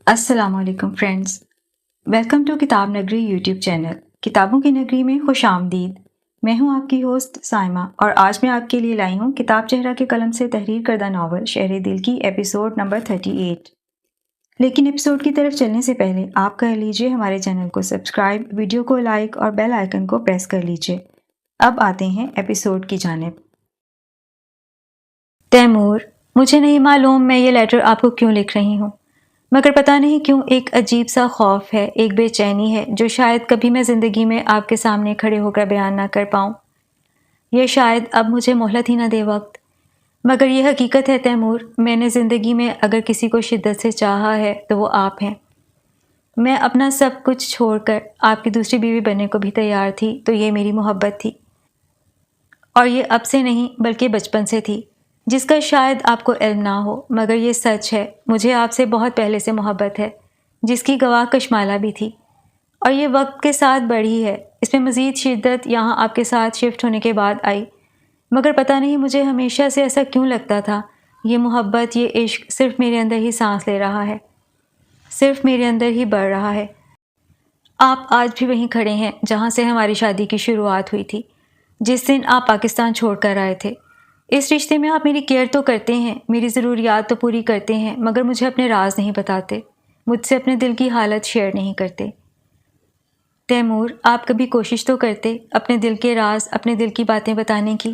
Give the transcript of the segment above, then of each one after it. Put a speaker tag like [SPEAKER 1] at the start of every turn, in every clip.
[SPEAKER 1] السلام علیکم friends, welcome to کتاب نگری یوٹیوب چینل۔ کتابوں کی نگری میں خوش آمدید۔ میں ہوں آپ کی ہوسٹ سائمہ، اور آج میں آپ کے لیے لائی ہوں کتاب چہرہ کے قلم سے تحریر کردہ ناول شہر دل کی ایپیسوڈ نمبر 38۔ لیکن ایپیسوڈ کی طرف چلنے سے پہلے آپ کر لیجئے ہمارے چینل کو سبسکرائب، ویڈیو کو لائک اور بیل آئیکن کو پریس کر لیجئے۔ اب آتے ہیں ایپیسوڈ کی جانب۔ تیمور، مجھے نہیں معلوم میں یہ لیٹر آپ کو کیوں لکھ رہی ہوں، مگر پتہ نہیں کیوں ایک عجیب سا خوف ہے، ایک بے چینی ہے جو شاید کبھی میں زندگی میں آپ کے سامنے کھڑے ہو کر بیان نہ کر پاؤں، یہ شاید اب مجھے مہلت ہی نہ دے وقت۔ مگر یہ حقیقت ہے تیمور، میں نے زندگی میں اگر کسی کو شدت سے چاہا ہے تو وہ آپ ہیں۔ میں اپنا سب کچھ چھوڑ کر آپ کی دوسری بیوی بننے کو بھی تیار تھی تو یہ میری محبت تھی، اور یہ اب سے نہیں بلکہ بچپن سے تھی، جس کا شاید آپ کو علم نہ ہو، مگر یہ سچ ہے، مجھے آپ سے بہت پہلے سے محبت ہے، جس کی گواہ کشمالہ بھی تھی، اور یہ وقت کے ساتھ بڑھی ہے۔ اس میں مزید شدت یہاں آپ کے ساتھ شفٹ ہونے کے بعد آئی، مگر پتہ نہیں مجھے ہمیشہ سے ایسا کیوں لگتا تھا، یہ محبت، یہ عشق صرف میرے اندر ہی سانس لے رہا ہے، صرف میرے اندر ہی بڑھ رہا ہے۔ آپ آج بھی وہیں کھڑے ہیں جہاں سے ہماری شادی کی شروعات ہوئی تھی، جس دن آپ پاکستان چھوڑ کر آئے تھے۔ اس رشتے میں آپ میری کیئر تو کرتے ہیں، میری ضروریات تو پوری کرتے ہیں، مگر مجھے اپنے راز نہیں بتاتے، مجھ سے اپنے دل کی حالت شیئر نہیں کرتے۔ تیمور، آپ کبھی کوشش تو کرتے اپنے دل کے راز، اپنے دل کی باتیں بتانے کی؟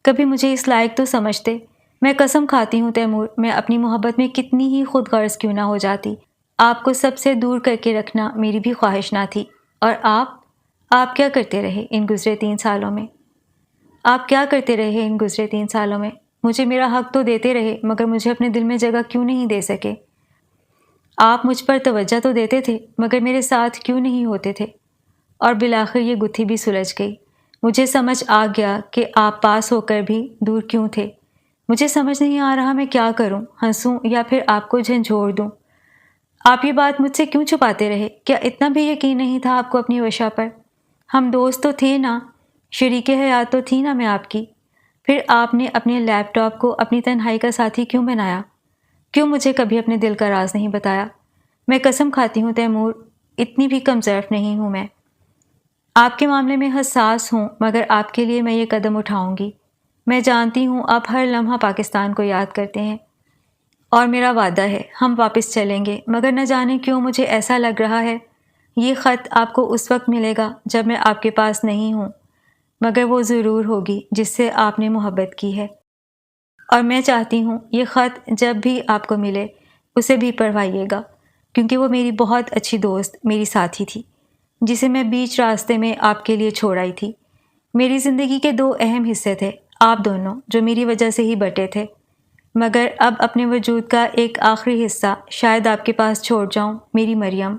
[SPEAKER 1] کبھی مجھے اس لائق تو سمجھتے؟ میں قسم کھاتی ہوں تیمور، میں اپنی محبت میں کتنی ہی خود غرض کیوں نہ ہو جاتی، آپ کو سب سے دور کر کے رکھنا میری بھی خواہش نہ تھی۔ اور آپ کیا کرتے رہے ان گزرے 3 سالوں میں؟ آپ کیا کرتے رہے ان گزرے 3 سالوں میں؟ مجھے میرا حق تو دیتے رہے، مگر مجھے اپنے دل میں جگہ کیوں نہیں دے سکے؟ آپ مجھ پر توجہ تو دیتے تھے، مگر میرے ساتھ کیوں نہیں ہوتے تھے؟ اور بالآخر یہ گتھی بھی سلجھ گئی۔ مجھے سمجھ آ گیا کہ آپ پاس ہو کر بھی دور کیوں تھے۔ مجھے سمجھ نہیں آ رہا میں کیا کروں، ہنسوں یا پھر آپ کو جھنجھوڑ دوں۔ آپ یہ بات مجھ سے کیوں چھپاتے رہے؟ کیا اتنا بھی یقین نہیں تھا آپ کو اپنی وشا پر؟ ہم دوست تو تھے نا، شریک حیات تو تھی نا میں آپ کی۔ پھر آپ نے اپنے لیپ ٹاپ کو اپنی تنہائی کا ساتھی کیوں بنایا؟ کیوں مجھے کبھی اپنے دل کا راز نہیں بتایا؟ میں قسم کھاتی ہوں تیمور، اتنی بھی کم ظرف نہیں ہوں میں۔ آپ کے معاملے میں حساس ہوں، مگر آپ کے لیے میں یہ قدم اٹھاؤں گی۔ میں جانتی ہوں آپ ہر لمحہ پاکستان کو یاد کرتے ہیں، اور میرا وعدہ ہے ہم واپس چلیں گے، مگر نہ جانے کیوں مجھے ایسا لگ رہا ہے یہ خط آپ کو اس وقت ملے گا جب میں آپ کے پاس نہیں ہوں، مگر وہ ضرور ہوگی جس سے آپ نے محبت کی ہے، اور میں چاہتی ہوں یہ خط جب بھی آپ کو ملے اسے بھی پڑھوائیے گا، کیونکہ وہ میری بہت اچھی دوست، میری ساتھی تھی، جسے میں بیچ راستے میں آپ کے لیے چھوڑ آئی تھی۔ میری زندگی کے 2 اہم حصے تھے، آپ دونوں، جو میری وجہ سے ہی بٹے تھے، مگر اب اپنے وجود کا ایک آخری حصہ شاید آپ کے پاس چھوڑ جاؤں، میری مریم۔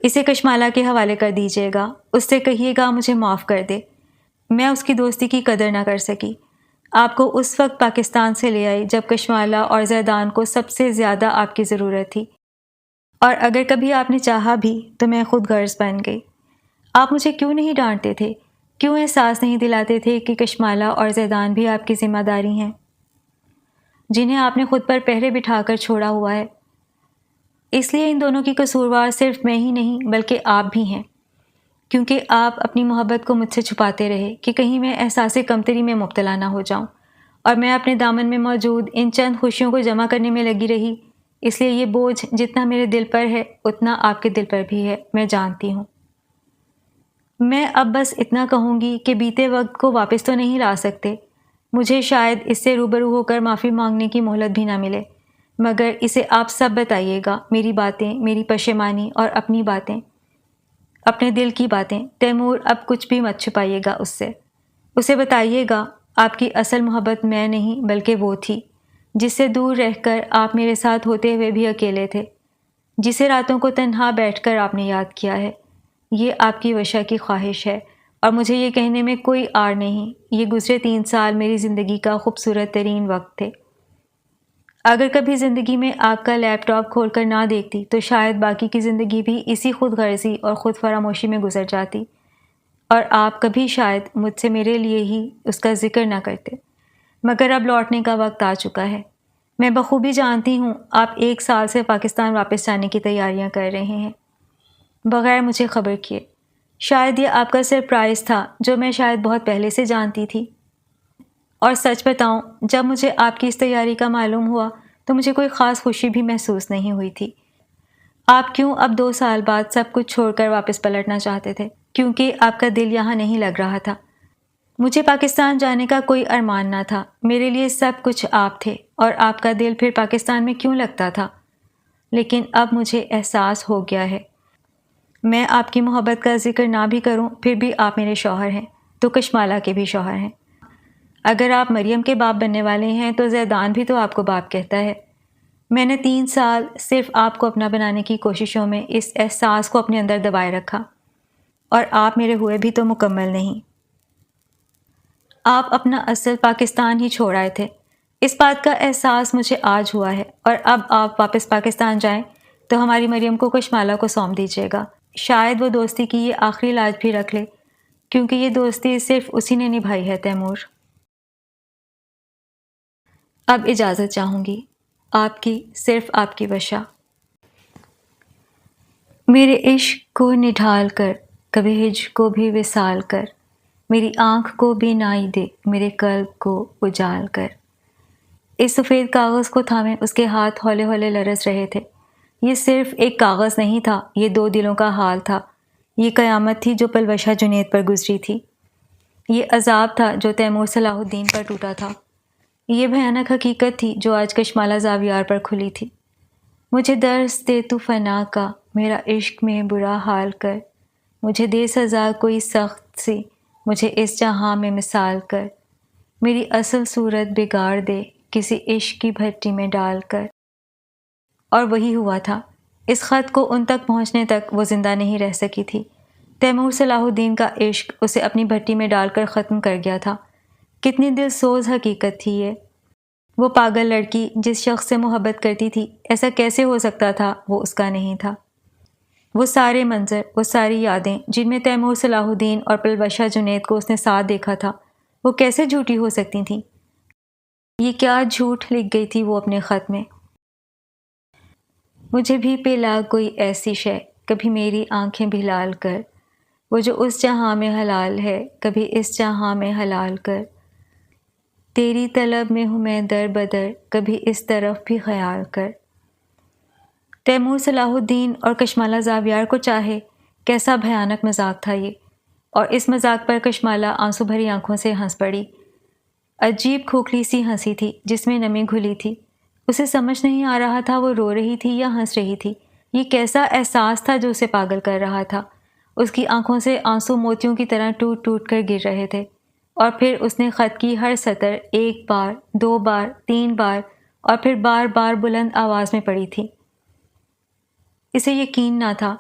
[SPEAKER 1] اسے کشمالہ کے حوالے کر دیجیے گا، اس سے کہیے گا مجھے معاف کر دے، میں اس کی دوستی کی قدر نہ کر سکی۔ آپ کو اس وقت پاکستان سے لے آئی جب کشمالہ اور زیدان کو سب سے زیادہ آپ کی ضرورت تھی، اور اگر کبھی آپ نے چاہا بھی تو میں خود غرض بن گئی۔ آپ مجھے کیوں نہیں ڈانٹتے تھے؟ کیوں احساس نہیں دلاتے تھے کہ کشمالہ اور زیدان بھی آپ کی ذمہ داری ہیں، جنہیں آپ نے خود پر پہرے بٹھا کر چھوڑا ہوا ہے؟ اس لیے ان دونوں کی قصوروار صرف میں ہی نہیں بلکہ آپ بھی ہیں، کیونکہ آپ اپنی محبت کو مجھ سے چھپاتے رہے کہ کہیں میں احساس کمتری میں مبتلا نہ ہو جاؤں، اور میں اپنے دامن میں موجود ان چند خوشیوں کو جمع کرنے میں لگی رہی۔ اس لیے یہ بوجھ جتنا میرے دل پر ہے اتنا آپ کے دل پر بھی ہے، میں جانتی ہوں۔ میں اب بس اتنا کہوں گی کہ بیتے وقت کو واپس تو نہیں لا سکتے، مجھے شاید اس سے روبرو ہو کر معافی مانگنے کی مہلت بھی نہ ملے، مگر اسے آپ سب بتائیے گا، میری باتیں، میری پشیمانی اور اپنی باتیں، اپنے دل کی باتیں۔ تیمور، اب کچھ بھی مت چھپائیے گا اس سے، اسے بتائیے گا آپ کی اصل محبت میں نہیں بلکہ وہ تھی، جس سے دور رہ کر آپ میرے ساتھ ہوتے ہوئے بھی اکیلے تھے، جسے راتوں کو تنہا بیٹھ کر آپ نے یاد کیا ہے۔ یہ آپ کی وشا کی خواہش ہے، اور مجھے یہ کہنے میں کوئی آر نہیں، یہ گزرے 3 سال میری زندگی کا خوبصورت ترین وقت تھے۔ اگر کبھی زندگی میں آپ کا لیپ ٹاپ کھول کر نہ دیکھتی تو شاید باقی کی زندگی بھی اسی خود غرضی اور خود فراموشی میں گزر جاتی، اور آپ کبھی شاید مجھ سے میرے لیے ہی اس کا ذکر نہ کرتے، مگر اب لوٹنے کا وقت آ چکا ہے۔ میں بخوبی جانتی ہوں آپ 1 سال سے پاکستان واپس جانے کی تیاریاں کر رہے ہیں بغیر مجھے خبر کیے۔ شاید یہ آپ کا سرپرائز تھا جو میں شاید بہت پہلے سے جانتی تھی۔ اور سچ بتاؤں، جب مجھے آپ کی اس تیاری کا معلوم ہوا تو مجھے کوئی خاص خوشی بھی محسوس نہیں ہوئی تھی۔ آپ کیوں اب 2 سال بعد سب کچھ چھوڑ کر واپس پلٹنا چاہتے تھے؟ کیونکہ آپ کا دل یہاں نہیں لگ رہا تھا۔ مجھے پاکستان جانے کا کوئی ارمان نہ تھا، میرے لیے سب کچھ آپ تھے، اور آپ کا دل پھر پاکستان میں کیوں لگتا تھا؟ لیکن اب مجھے احساس ہو گیا ہے، میں آپ کی محبت کا ذکر نہ بھی کروں پھر بھی آپ میرے شوہر ہیں تو کشمالہ کے بھی شوہر ہیں۔ اگر آپ مریم کے باپ بننے والے ہیں تو زیدان بھی تو آپ کو باپ کہتا ہے۔ میں نے 3 سال صرف آپ کو اپنا بنانے کی کوششوں میں اس احساس کو اپنے اندر دبائے رکھا، اور آپ میرے ہوئے بھی تو مکمل نہیں۔ آپ اپنا اصل پاکستان ہی چھوڑ آئے تھے۔ اس بات کا احساس مجھے آج ہوا ہے، اور اب آپ واپس پاکستان جائیں تو ہماری مریم کو کشمالہ کو سونپ دیجیے گا۔ شاید وہ دوستی کی یہ آخری لاج بھی رکھ لے، کیونکہ یہ دوستی صرف اسی نے نبھائی ہے تیمور۔ اب اجازت چاہوں گی، آپ کی، صرف آپ کی بشا۔ میرے عشق کو نڈھال کر، کبھی ہجر کو بھی وصال کر، میری آنکھ کو بینائی دے، میرے قلب کو اجال کر۔ اس سفید کاغذ کو تھامے اس کے ہاتھ ہولے ہولے لرز رہے تھے۔ یہ صرف ایک کاغذ نہیں تھا، یہ 2 دلوں کا حال تھا۔ یہ قیامت تھی جو پلوشہ جنید پر گزری تھی۔ یہ عذاب تھا جو تیمور صلاح الدین پر ٹوٹا تھا۔ یہ بھیانک حقیقت تھی جو آج کشمالہ زاویار پر کھلی تھی۔ مجھے درس دے تو فنا کا، میرا عشق میں برا حال کر، مجھے دے سزا کوئی سخت سی، مجھے اس جہاں میں مثال کر، میری اصل صورت بگاڑ دے کسی عشق کی بھٹی میں ڈال کر۔ اور وہی ہوا تھا۔ اس خط کو ان تک پہنچنے تک وہ زندہ نہیں رہ سکی تھی۔ تیمور صلاح الدین کا عشق اسے اپنی بھٹی میں ڈال کر ختم کر گیا تھا۔ کتنی دل سوز حقیقت تھی یہ۔ وہ پاگل لڑکی جس شخص سے محبت کرتی تھی، ایسا کیسے ہو سکتا تھا وہ اس کا نہیں تھا؟ وہ سارے منظر، وہ ساری یادیں جن میں تیمور صلاح الدین اور پلوشہ جنید کو اس نے ساتھ دیکھا تھا، وہ کیسے جھوٹی ہو سکتی تھیں؟ یہ کیا جھوٹ لکھ گئی تھی وہ اپنے خط میں؟ مجھے بھی پلا کوئی ایسی شے، کبھی میری آنکھیں بھی لال کر، وہ جو اس جہاں میں حلال ہے، کبھی اس جہاں میں حلال کر، تیری طلب میں ہوں میں در بدر، کبھی اس طرف بھی خیال کر۔ تیمور صلاح الدین اور کشمالہ زاویار کو چاہے کیسا بھیانک مذاق تھا یہ، اور اس مذاق پر کشمالہ آنسو بھری آنکھوں سے ہنس پڑی۔ عجیب کھوکھلی سی ہنسی تھی جس میں نمی گھلی تھی۔ اسے سمجھ نہیں آ رہا تھا وہ رو رہی تھی یا ہنس رہی تھی۔ یہ کیسا احساس تھا جو اسے پاگل کر رہا تھا؟ اس کی آنکھوں سے آنسو موتیوں کی طرح ٹوٹ ٹوٹ کر گر رہے تھے، اور پھر اس نے خط کی ہر سطر 1 بار، 2 بار، 3 بار اور پھر بار بار بلند آواز میں پڑھی تھی۔ اسے یقین نہ تھا،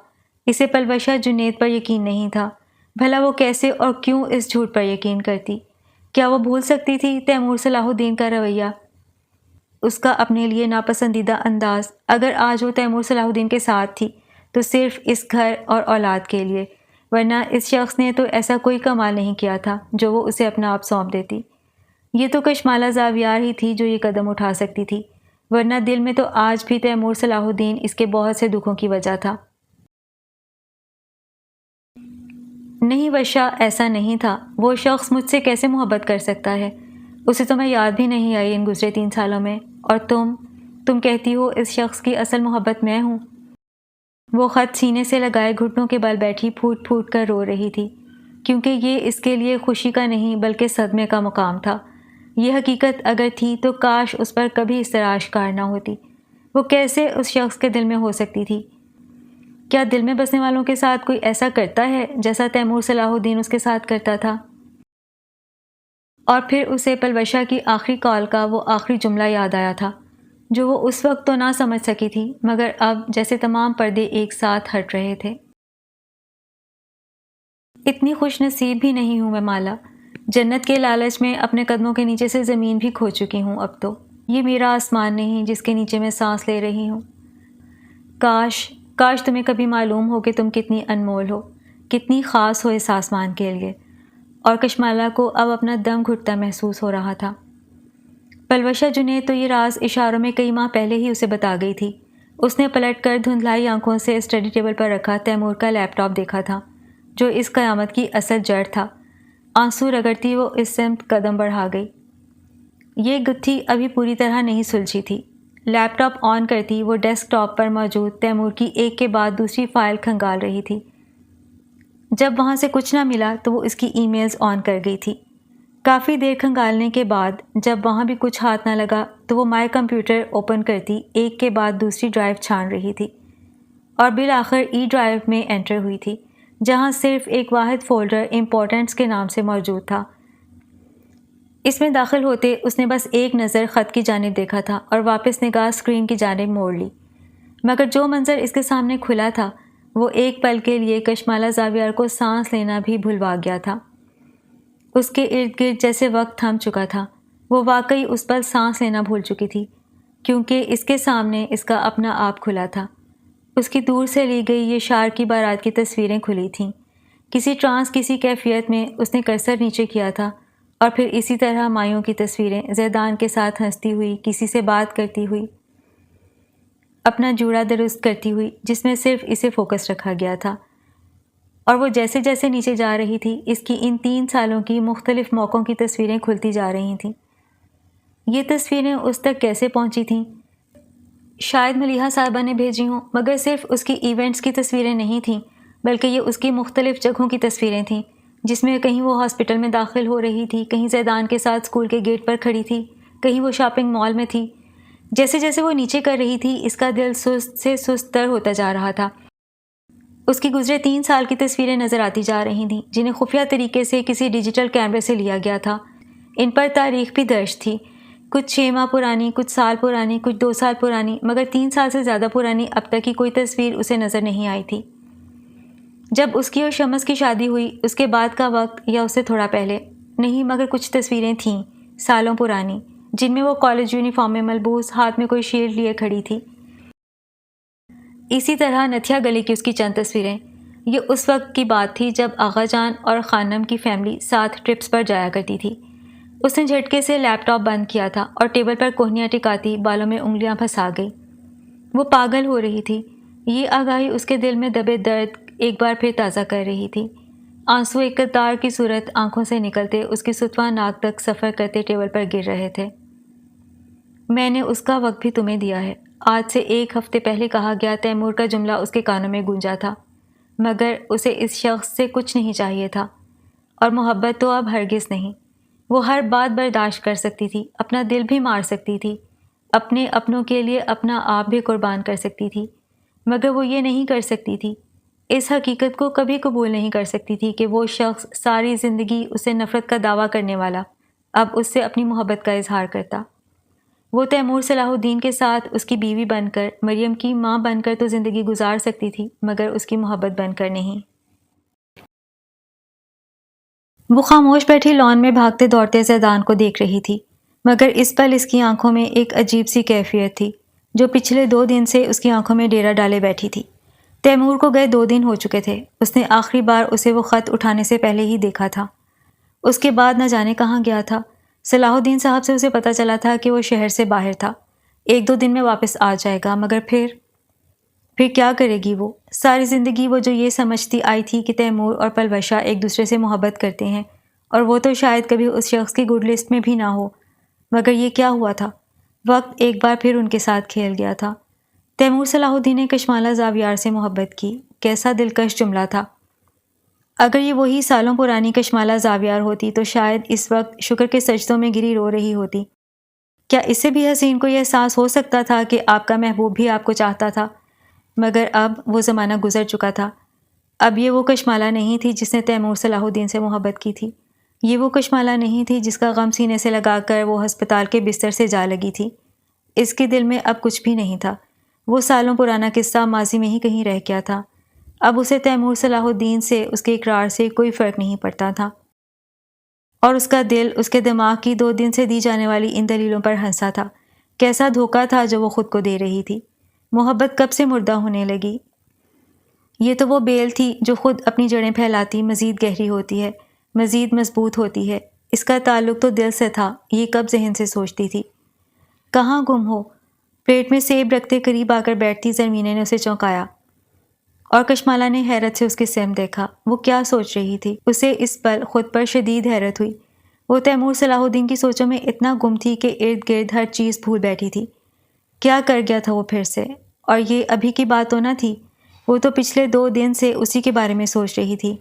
[SPEAKER 1] اسے پلوشہ جنید پر یقین نہیں تھا۔ بھلا وہ کیسے اور کیوں اس جھوٹ پر یقین کرتی؟ کیا وہ بھول سکتی تھی تیمور صلاح الدین کا رویہ، اس کا اپنے لیے ناپسندیدہ انداز؟ اگر آج وہ تیمور صلاح الدین کے ساتھ تھی تو صرف اس گھر اور اولاد کے لیے، ورنہ اس شخص نے تو ایسا کوئی کمال نہیں کیا تھا جو وہ اسے اپنا آپ سونپ دیتی۔ یہ تو کشمالہ زاویار ہی تھی جو یہ قدم اٹھا سکتی تھی، ورنہ دل میں تو آج بھی تیمور صلاح الدین اس کے بہت سے دکھوں کی وجہ تھا۔ نہیں وشا، ایسا نہیں تھا۔ وہ شخص مجھ سے کیسے محبت کر سکتا ہے؟ اسے تو میں یاد بھی نہیں آئی ان گزرے 3 سالوں میں۔ اور تم کہتی ہو اس شخص کی اصل محبت میں ہوں؟ وہ خط سینے سے لگائے گھٹنوں کے بل بیٹھی پھوٹ پھوٹ کر رو رہی تھی، کیونکہ یہ اس کے لیے خوشی کا نہیں بلکہ صدمے کا مقام تھا۔ یہ حقیقت اگر تھی تو کاش اس پر کبھی اس طرح اشکار نہ ہوتی۔ وہ کیسے اس شخص کے دل میں ہو سکتی تھی؟ کیا دل میں بسنے والوں کے ساتھ کوئی ایسا کرتا ہے جیسا تیمور صلاح الدین اس کے ساتھ کرتا تھا؟ اور پھر اسے پلوشہ کی آخری کال کا وہ آخری جملہ یاد آیا تھا جو وہ اس وقت تو نہ سمجھ سکی تھی، مگر اب جیسے تمام پردے ایک ساتھ ہٹ رہے تھے۔ اتنی خوش نصیب بھی نہیں ہوں میں مالا، جنت کے لالچ میں اپنے قدموں کے نیچے سے زمین بھی کھو چکی ہوں۔ اب تو یہ میرا آسمان نہیں جس کے نیچے میں سانس لے رہی ہوں۔ کاش تمہیں کبھی معلوم ہو کہ تم کتنی انمول ہو، کتنی خاص ہو اس آسمان کے لیے۔ اور کشمالہ کو اب اپنا دم گھٹتا محسوس ہو رہا تھا۔ پلوشہ جنید تو یہ راز اشاروں میں کئی ماہ پہلے ہی اسے بتا گئی تھی۔ اس نے پلٹ کر دھندلائی آنکھوں سے اسٹڈی ٹیبل پر رکھا تیمور کا لیپ ٹاپ دیکھا تھا، جو اس قیامت کی اصل جڑ تھا۔ آنسو رگڑتی وہ اس سمت قدم بڑھا گئی۔ یہ گتھی ابھی پوری طرح نہیں سلجھی تھی۔ لیپ ٹاپ آن کرتی وہ ڈیسک ٹاپ پر موجود تیمور کی ایک کے بعد دوسری فائل کھنگال رہی تھی۔ جب وہاں سے کچھ نہ ملا تو وہ اس کی ای میلز آن کر گئی تھی۔ کافی دیر کھنگالنے کے بعد جب وہاں بھی کچھ ہاتھ نہ لگا تو وہ مائی کمپیوٹر اوپن کرتی ایک کے بعد دوسری ڈرائیو چھان رہی تھی اور بالآخر ای ڈرائیو میں انٹر ہوئی تھی، جہاں صرف ایک واحد فولڈر امپورٹنٹس کے نام سے موجود تھا۔ اس میں داخل ہوتے اس نے بس ایک نظر خط کی جانب دیکھا تھا اور واپس نگاہ اسکرین کی جانب موڑ لی، مگر جو منظر اس کے سامنے کھلا تھا وہ ایک پل کے لیے کشمالہ زاویار کو سانس لینا بھی بھلوا گیا تھا۔ اس کے ارد گرد جیسے وقت تھم چکا تھا، وہ واقعی اس پل سانس لینا بھول چکی تھی، کیونکہ اس کے سامنے اس کا اپنا آپ کھلا تھا۔ اس کی دور سے لی گئی یہ شار کی بارات کی تصویریں کھلی تھیں۔ کسی ٹرانس کسی کیفیت میں اس نے کرسر نیچے کیا تھا اور پھر اسی طرح مایوں کی تصویریں زیدان کے ساتھ ہنستی ہوئی، کسی سے بات کرتی ہوئی، اپنا جوڑا درست کرتی ہوئی، جس میں صرف اسے فوکس رکھا گیا تھا۔ اور وہ جیسے جیسے نیچے جا رہی تھی اس کی ان 3 سالوں کی مختلف موقعوں کی تصویریں کھلتی جا رہی تھیں۔ یہ تصویریں اس تک کیسے پہنچی تھیں؟ شاید ملیحہ صاحبہ نے بھیجی ہوں، مگر صرف اس کی ایونٹس کی تصویریں نہیں تھیں، بلکہ یہ اس کی مختلف جگہوں کی تصویریں تھیں، جس میں کہیں وہ ہاسپٹل میں داخل ہو رہی تھی، کہیں زیدان کے ساتھ اسکول کے گیٹ پر کھڑی تھی، کہیں وہ شاپنگ مال میں تھی۔ جیسے جیسے وہ نیچے کر رہی تھی اس کا دل سست سے سست تر ہوتا جا رہا تھا۔ اس کی گزرے 3 سال کی تصویریں نظر آتی جا رہی تھیں، جنہیں خفیہ طریقے سے کسی ڈیجیٹل کیمرے سے لیا گیا تھا۔ ان پر تاریخ بھی درج تھی، کچھ 6 ماہ پرانی، کچھ سال پرانی، کچھ 2 سال پرانی، مگر 3 سال سے زیادہ پرانی اب تک کی کوئی تصویر اسے نظر نہیں آئی تھی۔ جب اس کی اور شمس کی شادی ہوئی اس کے بعد کا وقت یا اس سے تھوڑا پہلے نہیں، مگر کچھ تصویریں تھیں سالوں پرانی، جن میں وہ کالج یونیفارم میں ملبوس ہاتھ میں کوئی شیلڈ لیے کھڑی تھی۔ اسی طرح نتھیا گلی کی اس کی چند تصویریں۔ یہ اس وقت کی بات تھی جب آغا جان اور خانم کی فیملی ساتھ ٹرپس پر جایا کرتی تھی۔ اس نے جھٹکے سے لیپ ٹاپ بند کیا تھا اور ٹیبل پر کوہنیاں ٹکاتی بالوں میں انگلیاں پھنسا گئی۔ وہ پاگل ہو رہی تھی۔ یہ آگاہی اس کے دل میں دبے درد ایک بار پھر تازہ کر رہی تھی۔ آنسو ایک قطار کی صورت آنکھوں سے نکلتے اس کی ستواں ناک تک سفر کرتے ٹیبل پر گر رہے تھے۔ میں نے اس کا وقت بھی تمہیں دیا ہے، آج سے 1 ہفتے پہلے کہا گیا تیمور کا جملہ اس کے کانوں میں گونجا تھا، مگر اسے اس شخص سے کچھ نہیں چاہیے تھا، اور محبت تو اب ہرگز نہیں۔ وہ ہر بات برداشت کر سکتی تھی، اپنا دل بھی مار سکتی تھی، اپنے اپنوں کے لیے اپنا آپ بھی قربان کر سکتی تھی، مگر وہ یہ نہیں کر سکتی تھی، اس حقیقت کو کبھی قبول نہیں کر سکتی تھی کہ وہ شخص ساری زندگی اسے نفرت کا دعویٰ کرنے والا اب اس سے اپنی محبت کا اظہار کرتا۔ وہ تیمور صلاح الدین کے ساتھ اس کی بیوی بن کر، مریم کی ماں بن کر تو زندگی گزار سکتی تھی، مگر اس کی محبت بن کر نہیں۔ وہ خاموش بیٹھی لان میں بھاگتے دوڑتے زیدان کو دیکھ رہی تھی، مگر اس پل اس کی آنکھوں میں ایک عجیب سی کیفیت تھی جو پچھلے 2 دن سے اس کی آنکھوں میں ڈیرا ڈالے بیٹھی تھی۔ تیمور کو گئے 2 دن ہو چکے تھے۔ اس نے آخری بار اسے وہ خط اٹھانے سے پہلے ہی دیکھا تھا۔ اس کے بعد نہ جانے کہاں گیا تھا۔ صلاح الدین صاحب سے اسے پتہ چلا تھا کہ وہ شہر سے باہر تھا، 1-2 دن میں واپس آ جائے گا، مگر پھر کیا کرے گی وہ؟ ساری زندگی وہ جو یہ سمجھتی آئی تھی کہ تیمور اور پلوشہ ایک دوسرے سے محبت کرتے ہیں، اور وہ تو شاید کبھی اس شخص کی گڈ لسٹ میں بھی نہ ہو، مگر یہ کیا ہوا تھا؟ وقت ایک بار پھر ان کے ساتھ کھیل گیا تھا۔ تیمور صلاح الدین نے کشمالہ زاویار سے محبت کی، کیسا دلکش جملہ تھا۔ اگر یہ وہی سالوں پرانی کشمالہ زاویار ہوتی تو شاید اس وقت شکر کے سجدوں میں گری رو رہی ہوتی۔ کیا اس سے بھی حسین کو یہ احساس ہو سکتا تھا کہ آپ کا محبوب بھی آپ کو چاہتا تھا؟ مگر اب وہ زمانہ گزر چکا تھا۔ اب یہ وہ کشمالہ نہیں تھی جس نے تیمور صلاح الدین سے محبت کی تھی۔ یہ وہ کشمالہ نہیں تھی جس کا غم سینے سے لگا کر وہ ہسپتال کے بستر سے جا لگی تھی۔ اس کے دل میں اب کچھ بھی نہیں تھا۔ وہ سالوں پرانا قصہ ماضی میں ہی کہیں رہ گیا تھا۔ اب اسے تیمور صلاح الدین سے، اس کے اقرار سے کوئی فرق نہیں پڑتا تھا، اور اس کا دل اس کے دماغ کی 2 دن سے دی جانے والی ان دلیلوں پر ہنسا تھا۔ کیسا دھوکہ تھا جو وہ خود کو دے رہی تھی۔ محبت کب سے مردہ ہونے لگی؟ یہ تو وہ بیل تھی جو خود اپنی جڑیں پھیلاتی مزید گہری ہوتی ہے، مزید مضبوط ہوتی ہے۔ اس کا تعلق تو دل سے تھا، یہ کب ذہن سے سوچتی تھی۔ کہاں گم ہو؟ پلیٹ میں سیب رکھتے قریب آ کر بیٹھتی زرمینے نے اسے چونکایا اور کشمالہ نے حیرت سے اس کی سمت دیکھا۔ وہ کیا سوچ رہی تھی؟ اسے اس پل خود پر شدید حیرت ہوئی۔ وہ تیمور صلاح الدین کی سوچوں میں اتنا گم تھی کہ ارد گرد ہر چیز بھول بیٹھی تھی۔ کیا کر گیا تھا وہ پھر سے؟ اور یہ ابھی کی بات تو نہ تھی، وہ تو پچھلے 2 دن سے اسی کے بارے میں سوچ رہی تھی۔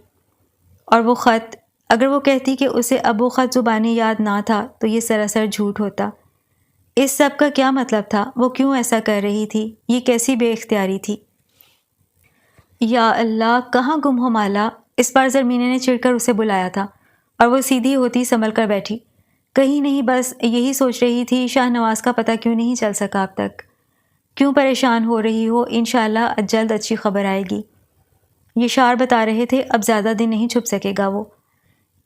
[SPEAKER 1] اور وہ خط، اگر وہ کہتی کہ اسے اب وہ خط زبانی یاد نہ تھا تو یہ سراسر جھوٹ ہوتا۔ اس سب کا کیا مطلب تھا؟ وہ کیوں ایسا کر رہی تھی؟ یہ کیسی بے اختیاری تھی؟ یا اللہ، کہاں گم ہو مالا؟ اس بار زرمینے نے چڑھ کر اسے بلایا تھا اور وہ سیدھی ہوتی سنبھل کر بیٹھی۔ کہیں نہیں، بس یہی سوچ رہی تھی شاہ نواز کا پتہ کیوں نہیں چل سکا اب تک۔ کیوں پریشان ہو رہی ہو؟ انشاءاللہ جلد اچھی خبر آئے گی۔ یہ شعر بتا رہے تھے اب زیادہ دن نہیں چھپ سکے گا وہ۔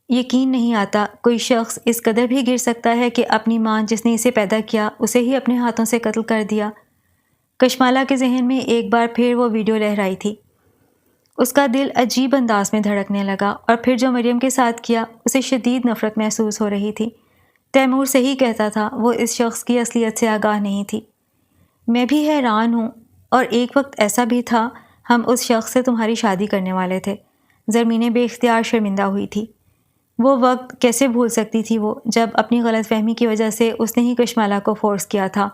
[SPEAKER 1] یقین نہیں آتا کوئی شخص اس قدر بھی گر سکتا ہے کہ اپنی ماں جس نے اسے پیدا کیا اسے ہی اپنے ہاتھوں سے قتل کر دیا۔ کشمالہ کے ذہن میں ایک بار پھر وہ ویڈیو لہرائی تھی۔ اس کا دل عجیب انداز میں دھڑکنے لگا، اور پھر جو مریم کے ساتھ کیا اسے شدید نفرت محسوس ہو رہی تھی۔ تیمور صحیح کہتا تھا، وہ اس شخص کی اصلیت سے آگاہ نہیں تھی۔ میں بھی حیران ہوں، اور ایک وقت ایسا بھی تھا ہم اس شخص سے تمہاری شادی کرنے والے تھے۔ زرمینے بے اختیار شرمندہ ہوئی تھی۔ وہ وقت کیسے بھول سکتی تھی وہ، جب اپنی غلط فہمی کی وجہ سے اس نے ہی کشمالہ کو فورس کیا تھا۔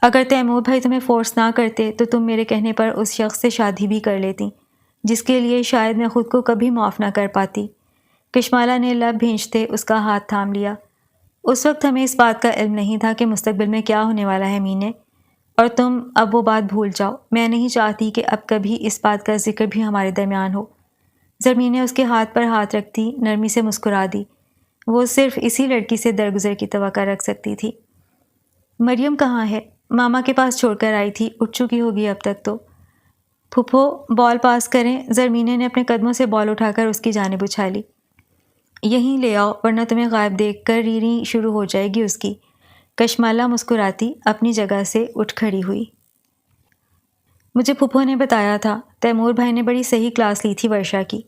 [SPEAKER 1] اگر تیمور بھائی تمہیں فورس نہ کرتے تو تم میرے کہنے پر اس شخص سے شادی بھی کر لیتی، جس کے لیے شاید میں خود کو کبھی معاف نہ کر پاتی۔ کشمالہ نے لب بھینچتے اس کا ہاتھ تھام لیا۔ اس وقت ہمیں اس بات کا علم نہیں تھا کہ مستقبل میں کیا ہونے والا ہے مینے، اور تم اب وہ بات بھول جاؤ۔ میں نہیں چاہتی کہ اب کبھی اس بات کا ذکر بھی ہمارے درمیان ہو۔ زرمین نے اس کے ہاتھ پر ہاتھ رکھتی نرمی سے مسکرا دی۔ وہ صرف اسی لڑکی سے درگزر کی توقع رکھ سکتی تھی۔ مریم کہاں ہے؟ ماما کے پاس چھوڑ کر آئی تھی، اٹھ چکی ہوگی اب تک تو۔ پھپھو بال پاس کریں۔ زرمینے نے اپنے قدموں سے بال اٹھا کر اس کی جانب اچھالی۔ یہیں لے آؤ ورنہ تمہیں غائب دیکھ کر ریری شروع ہو جائے گی اس کی۔ کشمالہ مسکراتی اپنی جگہ سے اٹھ کھڑی ہوئی۔ مجھے پھپھو نے بتایا تھا تیمور بھائی نے بڑی صحیح کلاس لی تھی ورشا کی۔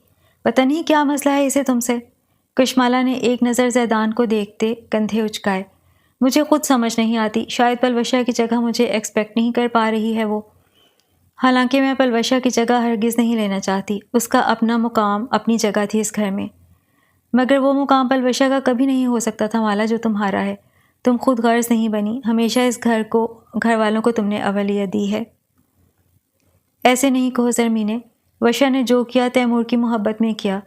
[SPEAKER 1] پتہ نہیں کیا مسئلہ ہے اسے تم سے؟ کشمالہ نے ایک نظر زیدان کو دیکھتے کندھے اچکائے۔ مجھے خود سمجھ نہیں آتی، شاید پلوشا کی جگہ مجھے ایکسپیکٹ نہیں کر پا رہی ہے وہ۔ حالانکہ میں پلوشا کی جگہ ہرگز نہیں لینا چاہتی، اس کا اپنا مقام، اپنی جگہ تھی اس گھر میں۔ مگر وہ مقام پلوشا کا کبھی نہیں ہو سکتا تھا مالا جو تمہارا ہے۔ تم خود غرض نہیں بنی، ہمیشہ اس گھر والوں کو تم نے اولیت دی ہے۔ ایسے نہیں کہو زرمینے، ورشا نے جو کیا تیمور کی محبت میں کیا۔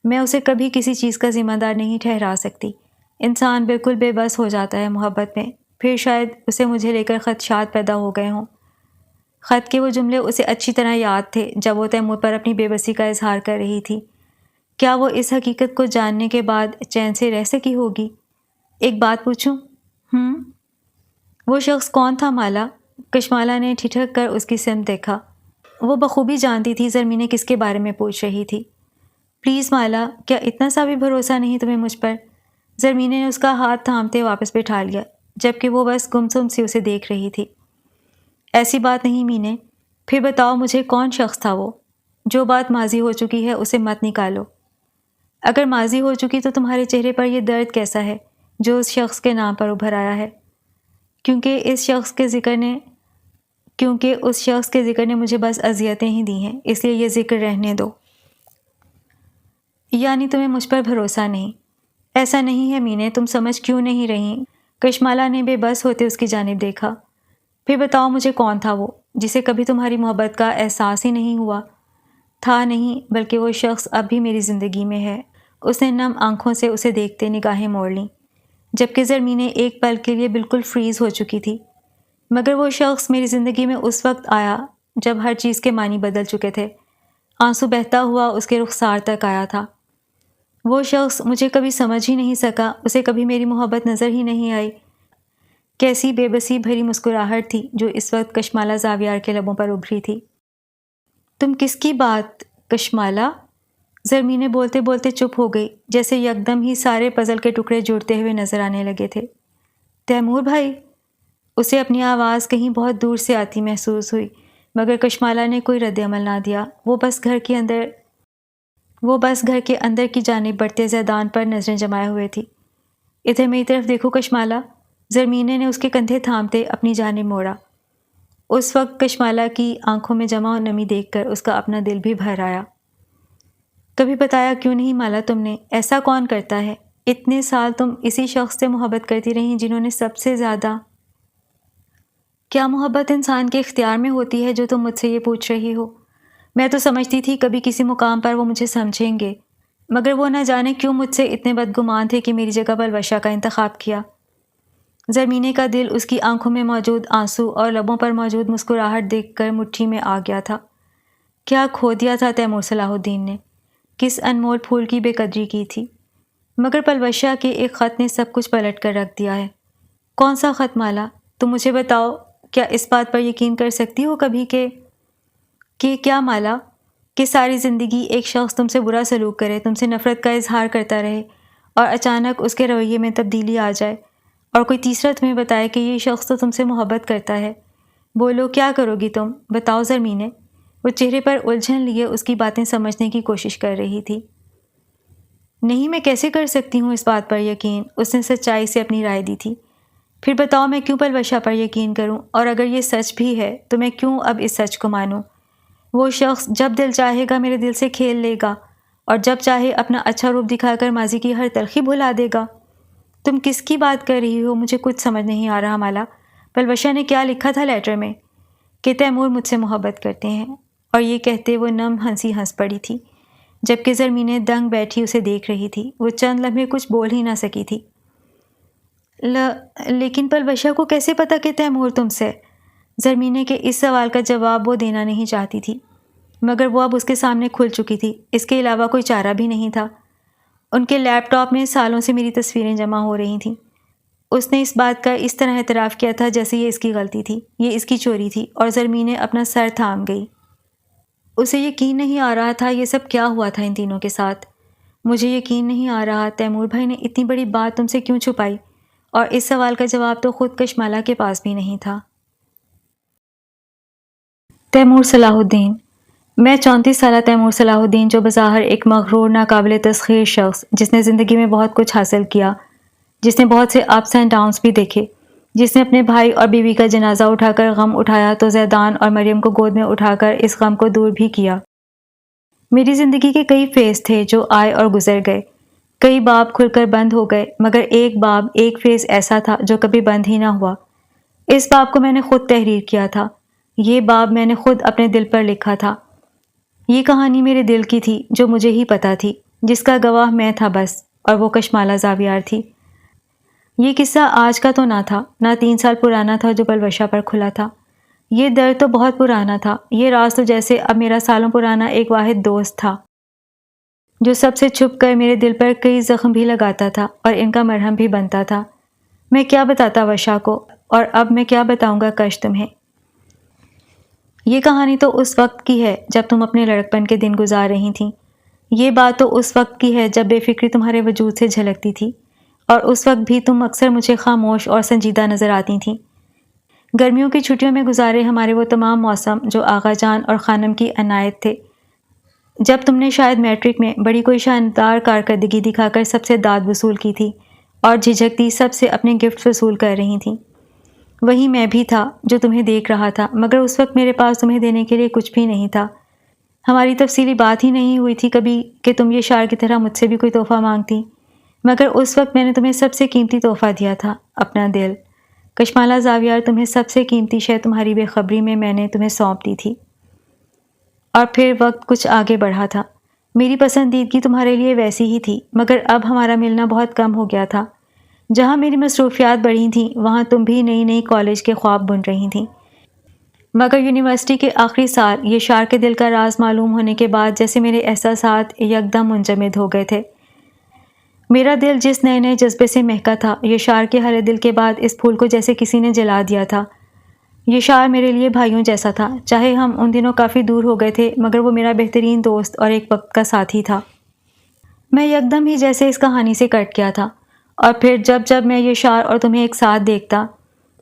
[SPEAKER 1] میں اسے کبھی کسی چیز کا ذمہ دار نہیں ٹھہرا سکتی۔ انسان بالکل بے بس ہو جاتا ہے محبت میں، پھر شاید اسے مجھے لے کر خدشات پیدا ہو گئے ہوں۔ خط کے وہ جملے اسے اچھی طرح یاد تھے جب وہ تیمور پر اپنی بے بسی کا اظہار کر رہی تھی۔ کیا وہ اس حقیقت کو جاننے کے بعد چین سے رہ سکی ہوگی؟ ایک بات پوچھوں؟ وہ شخص کون تھا مالا؟ کشمالہ نے ٹھٹک کر اس کی سمت دیکھا۔ وہ بخوبی جانتی تھی زرمینے کس کے بارے میں پوچھ رہی تھی۔ پلیز مالا، کیا اتنا سا بھی بھروسہ نہیں تمہیں مجھ پر؟ زرمینے نے اس کا ہاتھ تھامتے واپس بٹھا لیا، جبکہ وہ بس گمسم سی اسے دیکھ رہی تھی۔ ایسی بات نہیں مینے، پھر بتاؤ مجھے کون شخص تھا وہ؟ جو بات ماضی ہو چکی ہے اسے مت نکالو۔ اگر ماضی ہو چکی تو تمہارے چہرے پر یہ درد کیسا ہے جو اس شخص کے نام پر ابھر آیا ہے؟ کیونکہ اس شخص کے ذکر نے مجھے بس اذیتیں ہی دی ہیں، اس لیے یہ ذکر رہنے دو۔ یعنی تمہیں مجھ پر بھروسہ نہیں؟ ایسا نہیں ہے مینے، تم سمجھ کیوں نہیں رہی؟ کشمالہ نے بے بس ہوتے اس کی جانب دیکھا۔ پھر بتاؤ مجھے کون تھا وہ، جسے کبھی تمہاری محبت کا احساس ہی نہیں ہوا؟ تھا نہیں، بلکہ وہ شخص اب بھی میری زندگی میں ہے۔ اس نے نم آنکھوں سے اسے دیکھتے نگاہیں موڑ لیں، جبکہ زرمینے ایک پل کے لیے بالکل فریز ہو چکی تھی۔ مگر وہ شخص میری زندگی میں اس وقت آیا جب ہر چیز کے معنی بدل چکے تھے۔ آنسو بہتا ہوا اس کے رخسار تک آیا تھا۔ وہ شخص مجھے کبھی سمجھ ہی نہیں سکا، اسے کبھی میری محبت نظر ہی نہیں آئی۔ کیسی بے بسی بھری مسکراہٹ تھی جو اس وقت کشمالہ زاویار کے لبوں پر ابھری تھی۔ تم کس کی بات کشمالہ؟ زرمینے بولتے بولتے چپ ہو گئی، جیسے یکدم ہی سارے پزل کے ٹکڑے جڑتے ہوئے نظر آنے لگے تھے۔ تیمور بھائی؟ اسے اپنی آواز کہیں بہت دور سے آتی محسوس ہوئی، مگر کشمالہ نے کوئی رد عمل نہ دیا۔ وہ بس گھر کے اندر کی جانب بڑھتے زیدان پر نظریں جمائے ہوئے تھی۔ ادھر میری طرف دیکھو کشمالہ، زرمینے نے اس کے کندھے تھامتے اپنی جانب موڑا۔ اس وقت کشمالہ کی آنکھوں میں جمع نمی دیکھ کر اس کا اپنا دل بھی بھر آیا۔ کبھی بتایا کیوں نہیں مالا تم نے؟ ایسا کون کرتا ہے؟ اتنے سال تم اسی شخص سے محبت کرتی رہیں جنہوں نے سب سے زیادہ… کیا محبت انسان کے اختیار میں ہوتی ہے جو تم مجھ سے یہ پوچھ رہی ہو؟ میں تو سمجھتی تھی کبھی کسی مقام پر وہ مجھے سمجھیں گے، مگر وہ نہ جانے کیوں مجھ سے اتنے بدگمان تھے کہ میری جگہ پلوشہ کا انتخاب کیا۔ زرمینے کا دل اس کی آنکھوں میں موجود آنسو اور لبوں پر موجود مسکراہٹ دیکھ کر مٹھی میں آ گیا تھا۔ کیا کھو دیا تھا تیمور صلاح الدین نے، کس انمول پھول کی بے قدری کی تھی، مگر پلوشہ کے ایک خط نے سب کچھ پلٹ کر رکھ دیا ہے۔ کون سا خط مالا؟ تم مجھے بتاؤ، کیا اس بات پر یقین کر سکتی ہو کبھی کہ کیا مالا؟ کہ ساری زندگی ایک شخص تم سے برا سلوک کرے، تم سے نفرت کا اظہار کرتا رہے اور اچانک اس کے رویے میں تبدیلی آ جائے اور کوئی تیسرا تمہیں بتائے کہ یہ شخص تو تم سے محبت کرتا ہے۔ بولو کیا کرو گی تم؟ بتاؤ زرمینے۔ وہ چہرے پر الجھن لیے اس کی باتیں سمجھنے کی کوشش کر رہی تھی۔ نہیں، میں کیسے کر سکتی ہوں اس بات پر یقین؟ اس نے سچائی سے اپنی رائے دی تھی۔ پھر بتاؤ میں کیوں پلوشہ پر یقین کروں، اور اگر یہ سچ بھی ہے تو میں کیوں اب اس سچ کو مانوں؟ وہ شخص جب دل چاہے گا میرے دل سے کھیل لے گا اور جب چاہے اپنا اچھا روپ دکھا کر ماضی کی ہر تلخی بھلا دے گا۔ تم کس کی بات کر رہی ہو؟ مجھے کچھ سمجھ نہیں آ رہا مالا۔ پلوشہ نے کیا لکھا تھا لیٹر میں؟ کہ تیمور مجھ سے محبت کرتے ہیں، اور یہ کہتے وہ نم ہنسی ہنس پڑی تھی، جبکہ زرمینے دنگ بیٹھی اسے دیکھ رہی تھی۔ وہ چند لمحے کچھ بول ہی نہ سکی تھی۔ لیکن پلوشہ کو کیسے پتا کہ تیمور تم سے؟ زرمینے کے اس سوال کا جواب وہ دینا نہیں چاہتی تھی، مگر وہ اب اس کے سامنے کھل چکی تھی، اس کے علاوہ کوئی چارہ بھی نہیں تھا۔ ان کے لیپ ٹاپ میں سالوں سے میری تصویریں جمع ہو رہی تھیں۔ اس نے اس بات کا اس طرح اعتراف کیا تھا جیسے یہ اس کی غلطی تھی، یہ اس کی چوری تھی، اور زرمینے اپنا سر تھام گئی۔ اسے یقین نہیں آ رہا تھا یہ سب کیا ہوا تھا ان تینوں کے ساتھ۔ مجھے یقین نہیں آ رہا تیمور بھائی نے اتنی بڑی بات تم سے کیوں چھپائی، اور اس سوال کا جواب تو خود کشمالہ کے پاس بھی نہیں تھا۔ تیمور صلاح الدین۔ میں 34 سالہ تیمور صلاح الدین، جو بظاہر ایک مغرور ناقابل تسخیر شخص، جس نے زندگی میں بہت کچھ حاصل کیا، جس نے بہت سے اپس اینڈ ڈاؤنس بھی دیکھے، جس نے اپنے بھائی اور بیوی کا جنازہ اٹھا کر غم اٹھایا تو زیدان اور مریم کو گود میں اٹھا کر اس غم کو دور بھی کیا۔ میری زندگی کے کئی فیز تھے جو آئے اور گزر گئے، کئی باب کھل کر بند ہو گئے، مگر ایک باب، ایک فیز ایسا تھا جو کبھی بند ہی نہ ہوا۔ اس باب کو میں نے خود تحریر کیا تھا، یہ باب میں نے خود اپنے دل پر لکھا تھا۔ یہ کہانی میرے دل کی تھی جو مجھے ہی پتہ تھی، جس کا گواہ میں تھا بس، اور وہ کشمالہ زاویار تھی۔ یہ قصہ آج کا تو نہ تھا، نہ 3 سال پرانا تھا جو پلوشہ پر کھلا تھا۔ یہ درد تو بہت پرانا تھا، یہ راز تو جیسے اب میرا سالوں پرانا ایک واحد دوست تھا، جو سب سے چھپ کر میرے دل پر کئی زخم بھی لگاتا تھا اور ان کا مرہم بھی بنتا تھا۔ میں کیا بتاتا وشا کو، اور اب میں کیا بتاؤں گا کش تمہیں۔ یہ کہانی تو اس وقت کی ہے جب تم اپنے لڑکپن کے دن گزار رہی تھیں۔ یہ بات تو اس وقت کی ہے جب بے فکری تمہارے وجود سے جھلکتی تھی، اور اس وقت بھی تم اکثر مجھے خاموش اور سنجیدہ نظر آتی تھیں۔ گرمیوں کی چھٹیوں میں گزارے ہمارے وہ تمام موسم جو آغا جان اور خانم کی عنایت تھے، جب تم نے شاید میٹرک میں بڑی کوئی شاندار کارکردگی دکھا کر سب سے داد وصول کی تھی اور جھجکتی سب سے اپنے گفٹ وصول کر رہی تھیں۔ وہی میں بھی تھا جو تمہیں دیکھ رہا تھا، مگر اس وقت میرے پاس تمہیں دینے کے لیے کچھ بھی نہیں تھا۔ ہماری تفصیلی بات ہی نہیں ہوئی تھی کبھی کہ تم یہ شعر کی طرح مجھ سے بھی کوئی تحفہ مانگتی، مگر اس وقت میں نے تمہیں سب سے قیمتی تحفہ دیا تھا، اپنا دل۔ کشمالہ زاویار، تمہیں سب سے قیمتی شے تمہاری بے خبری میں نے تمہیں سونپ دی تھی۔ اور پھر وقت کچھ آگے بڑھا تھا۔ میری پسندیدگی تمہارے لیے ویسی ہی تھی، مگر اب ہمارا ملنا بہت کم ہو گیا تھا۔ جہاں میری مصروفیات بڑھی تھیں، وہاں تم بھی نئی نئی کالج کے خواب بن رہی تھیں، مگر یونیورسٹی کے آخری سال یہ شعر کے دل کا راز معلوم ہونے کے بعد جیسے میرے احساسات یکدم منجمد ہو گئے تھے۔ میرا دل جس نئے نئے جذبے سے مہکا تھا، یہ شعر کے ہرے دل کے بعد اس پھول کو جیسے کسی نے جلا دیا تھا۔ یہ شعر میرے لیے بھائیوں جیسا تھا، چاہے ہم ان دنوں کافی دور ہو گئے تھے، مگر وہ میرا بہترین دوست اور ایک وقت کا ساتھی تھا۔ میں یکدم ہی جیسے اس کہانی سے کٹ گیا تھا، اور پھر جب میں یہ شعر اور تمہیں ایک ساتھ دیکھتا،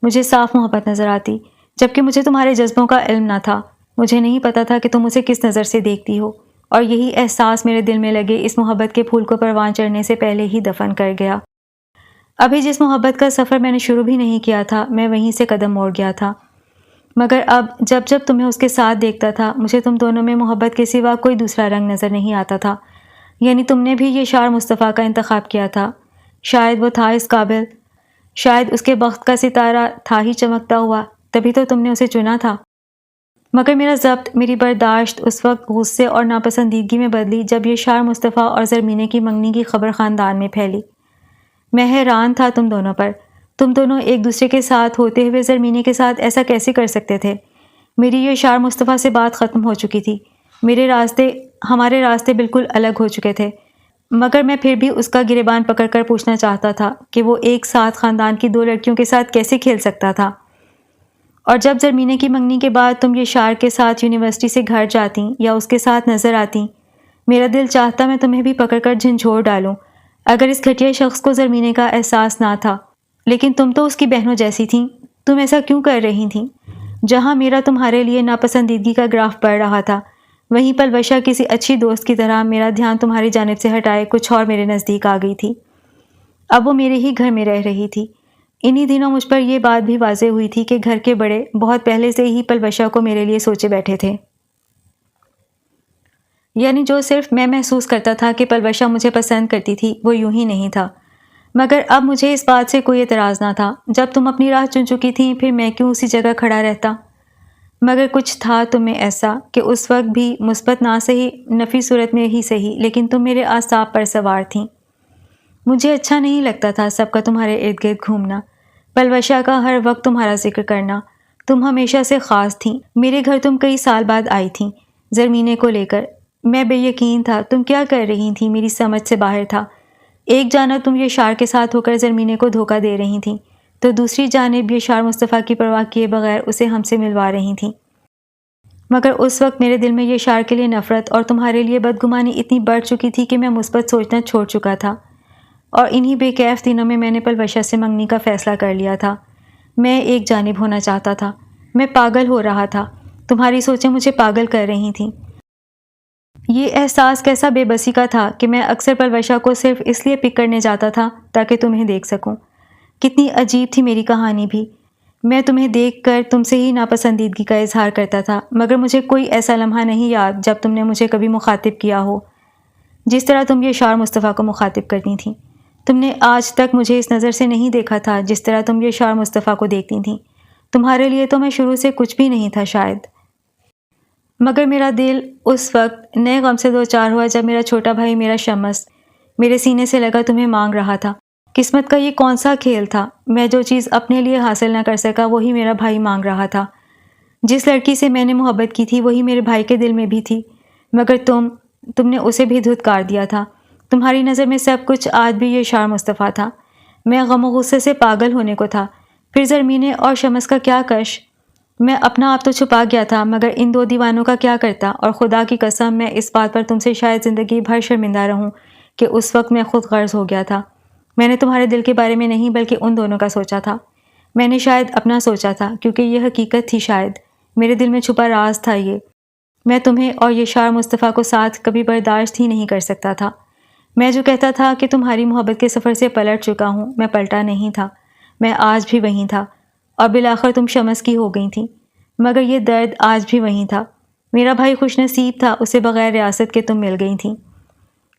[SPEAKER 1] مجھے صاف محبت نظر آتی، جبکہ مجھے تمہارے جذبوں کا علم نہ تھا۔ مجھے نہیں پتا تھا کہ تم اسے کس نظر سے دیکھتی ہو، اور یہی احساس میرے دل میں لگے اس محبت کے پھول کو پروان چڑھنے سے پہلے ہی دفن کر گیا۔ ابھی جس محبت کا سفر میں نے شروع بھی نہیں کیا تھا میں وہیں سے قدم موڑ گیا تھا، مگر اب جب جب تمہیں اس کے ساتھ دیکھتا تھا مجھے تم دونوں میں محبت کے سوا کوئی دوسرا رنگ نظر نہیں آتا تھا۔ یعنی تم نے بھی یہ شعر مصطفیٰ کا انتخاب کیا تھا۔ شاید وہ تھا اس قابل، شاید اس کے بخت کا ستارہ تھا ہی چمکتا ہوا، تبھی تو تم نے اسے چنا تھا۔ مگر میرا ضبط، میری برداشت اس وقت غصے اور ناپسندیدگی میں بدلی جب یہ شعر مصطفیٰ اور زرمینے کی منگنی کی خبر خاندان میں پھیلی۔ میں حیران تھا تم دونوں پر، تم دونوں ایک دوسرے کے ساتھ ہوتے ہوئے زرمینے کے ساتھ ایسا کیسے کر سکتے تھے؟ میری یہ شعر مصطفیٰ سے بات ختم ہو چکی تھی، ہمارے راستے بالکل الگ ہو چکے تھے، مگر میں پھر بھی اس کا گریبان پکڑ کر پوچھنا چاہتا تھا کہ وہ ایک ساتھ خاندان کی 2 لڑکیوں کے ساتھ کیسے کھیل سکتا تھا۔ اور جب زرمینے کی منگنی کے بعد تم یہ شعر کے ساتھ یونیورسٹی سے گھر جاتی یا اس کے ساتھ نظر آتی، میرا دل چاہتا میں تمہیں بھی پکڑ کر جھنجھوڑ ڈالوں اگر اس گھٹیا شخص کو زرمینے کا احساس نہ تھا۔ لیکن تم تو اس کی بہنوں جیسی تھیں، تم ایسا کیوں کر رہی تھیں؟ جہاں میرا تمہارے لیے ناپسندیدگی کا گراف بڑھ رہا تھا، وہیں پلوشا کسی اچھی دوست کی طرح میرا دھیان تمہاری جانب سے ہٹائے کچھ اور میرے نزدیک آ گئی تھی۔ اب وہ میرے ہی گھر میں رہ رہی تھی۔ انہی دنوں مجھ پر یہ بات بھی واضح ہوئی تھی کہ گھر کے بڑے بہت پہلے سے ہی پلوشا کو میرے لیے سوچے بیٹھے تھے۔ یعنی جو صرف میں محسوس کرتا تھا کہ پلوشا مجھے پسند کرتی تھی وہ یوں ہی نہیں تھا، مگر اب مجھے اس بات سے کوئی اعتراض نہ تھا۔ جب تم اپنی راہ چن چکی تھیں پھر میں کیوں اسی جگہ کھڑا رہتا؟ مگر کچھ تھا تم میں ایسا کہ اس وقت بھی مثبت نہ صحیح نفی صورت میں ہی صحیح، لیکن تم میرے اعصاب پر سوار تھیں۔ مجھے اچھا نہیں لگتا تھا سب کا تمہارے ارد گرد گھومنا، پلوشا کا ہر وقت تمہارا ذکر کرنا۔ تم ہمیشہ سے خاص تھیں۔ میرے گھر تم کئی سال بعد آئی تھیں زرمینے کو لے کر۔ میں بے یقین تھا تم کیا کر رہی تھیں، میری سمجھ سے باہر تھا۔ ایک جانب تم یہ شعر کے ساتھ ہو کر زرمینے کو دھوکہ دے رہی تھیں تو دوسری جانب یہ شعر مصطفیٰ کی پرواہ کیے بغیر اسے ہم سے ملوا رہی تھیں۔ مگر اس وقت میرے دل میں یہ شعر کے لیے نفرت اور تمہارے لیے بدگمانی اتنی بڑھ چکی تھی کہ میں مثبت سوچنا چھوڑ چکا تھا، اور انہی بے کیف دنوں میں نے پلوشا سے منگنی کا فیصلہ کر لیا تھا۔ میں ایک جانب ہونا چاہتا تھا، میں پاگل ہو رہا تھا، تمہاری سوچیں مجھے پاگل کر رہی تھیں۔ یہ احساس کیسا بے بسی کا تھا کہ میں اکثر پلوشا کو صرف اس لیے پک کرنے جاتا تھا تاکہ تمہیں دیکھ سکوں۔ کتنی عجیب تھی میری کہانی بھی۔ میں تمہیں دیکھ کر تم سے ہی ناپسندیدگی کا اظہار کرتا تھا، مگر مجھے کوئی ایسا لمحہ نہیں یاد جب تم نے مجھے کبھی مخاطب کیا ہو جس طرح تم یہ شعر مصطفیٰ کو مخاطب کرتی تھیں۔ تم نے آج تک مجھے اس نظر سے نہیں دیکھا تھا جس طرح تم یہ شعر مصطفیٰ کو دیکھتی تھیں۔ تمہارے لیے تو میں شروع سے کچھ بھی نہیں تھا شاید، مگر میرا دل اس وقت نئے غم سے دوچار ہوا جب میرا چھوٹا بھائی میرا شمس میرے سینے سے لگا تمہیں مانگ رہا تھا۔ قسمت کا یہ کون سا کھیل تھا، میں جو چیز اپنے لیے حاصل نہ کر سکا وہی میرا بھائی مانگ رہا تھا۔ جس لڑکی سے میں نے محبت کی تھی وہی میرے بھائی کے دل میں بھی تھی، مگر تم نے اسے بھی دھتکار دیا تھا۔ تمہاری نظر میں سب کچھ آج بھی یہ شعر مصطفیٰ تھا۔ میں غم و غصے سے پاگل ہونے کو تھا۔ پھر زرمینے اور شمس کا کیا کش؟ میں اپنا آپ تو چھپا گیا تھا، مگر ان 2 دیوانوں کا کیا کرتا؟ اور خدا کی قسم میں اس بات پر تم سے شاید زندگی بھر شرمندہ رہوں کہ اس وقت میں خود غرض ہو گیا تھا۔ میں نے تمہارے دل کے بارے میں نہیں بلکہ ان دونوں کا سوچا تھا۔ میں نے شاید اپنا سوچا تھا کیونکہ یہ حقیقت تھی، شاید میرے دل میں چھپا راز تھا یہ۔ میں تمہیں اور یہ شعر مصطفیٰ کو ساتھ کبھی برداشت ہی نہیں کر سکتا تھا۔ میں جو کہتا تھا کہ تمہاری محبت کے سفر سے پلٹ چکا ہوں، میں پلٹا نہیں تھا، میں آج بھی وہیں تھا، اور بالآخر تم شمس کی ہو گئی تھیں، مگر یہ درد آج بھی وہیں تھا۔ میرا بھائی خوش نصیب تھا، اسے بغیر ریاست کے تم مل گئی تھیں۔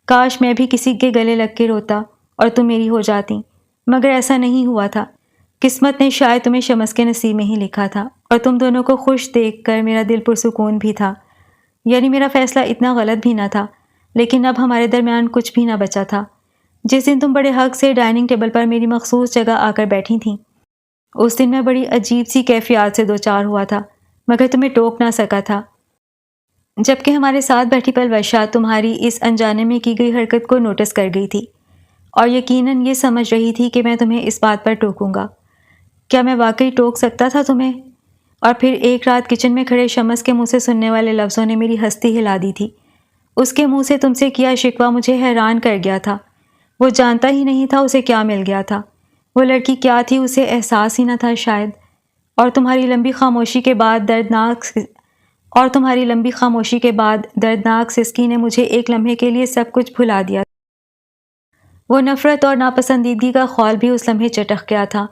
[SPEAKER 1] کاش میں بھی کسی کے گلے لگ کے روتا اور تم میری ہو جاتی، مگر ایسا نہیں ہوا تھا۔ قسمت نے شاید تمہیں شمس کے نصیب میں ہی لکھا تھا، اور تم دونوں کو خوش دیکھ کر میرا دل پرسکون بھی تھا۔ یعنی میرا فیصلہ اتنا غلط بھی نہ تھا، لیکن اب ہمارے درمیان کچھ بھی نہ بچا تھا۔ جس دن تم بڑے حق سے ڈائننگ ٹیبل پر میری مخصوص جگہ آ کر بیٹھی تھیں، اس دن میں بڑی عجیب سی کیفیات سے دوچار ہوا تھا، مگر تمہیں ٹوک نہ سکا تھا، جبکہ ہمارے ساتھ بیٹھی پلوشا تمہاری اس انجانے میں کی گئی حرکت کو نوٹس کر گئی تھی، اور یقیناً یہ سمجھ رہی تھی کہ میں تمہیں اس بات پر ٹوکوں گا۔ کیا میں واقعی ٹوک سکتا تھا تمہیں؟ اور پھر ایک رات کچن میں کھڑے شمس کے منہ سے سننے والے لفظوں نے میری ہستی ہلا دی تھی۔ اس کے منہ سے تم سے کیا شکوہ مجھے حیران کر گیا تھا۔ وہ جانتا ہی نہیں تھا اسے کیا مل گیا تھا، وہ لڑکی کیا تھی اسے احساس ہی نہ تھا شاید، اور تمہاری لمبی خاموشی کے بعد دردناک سسکی نے مجھے ایک لمحے کے لیے سب کچھ بھلا دیا۔ وہ نفرت اور ناپسندیدگی کا خول بھی اس لمحے چٹک گیا تھا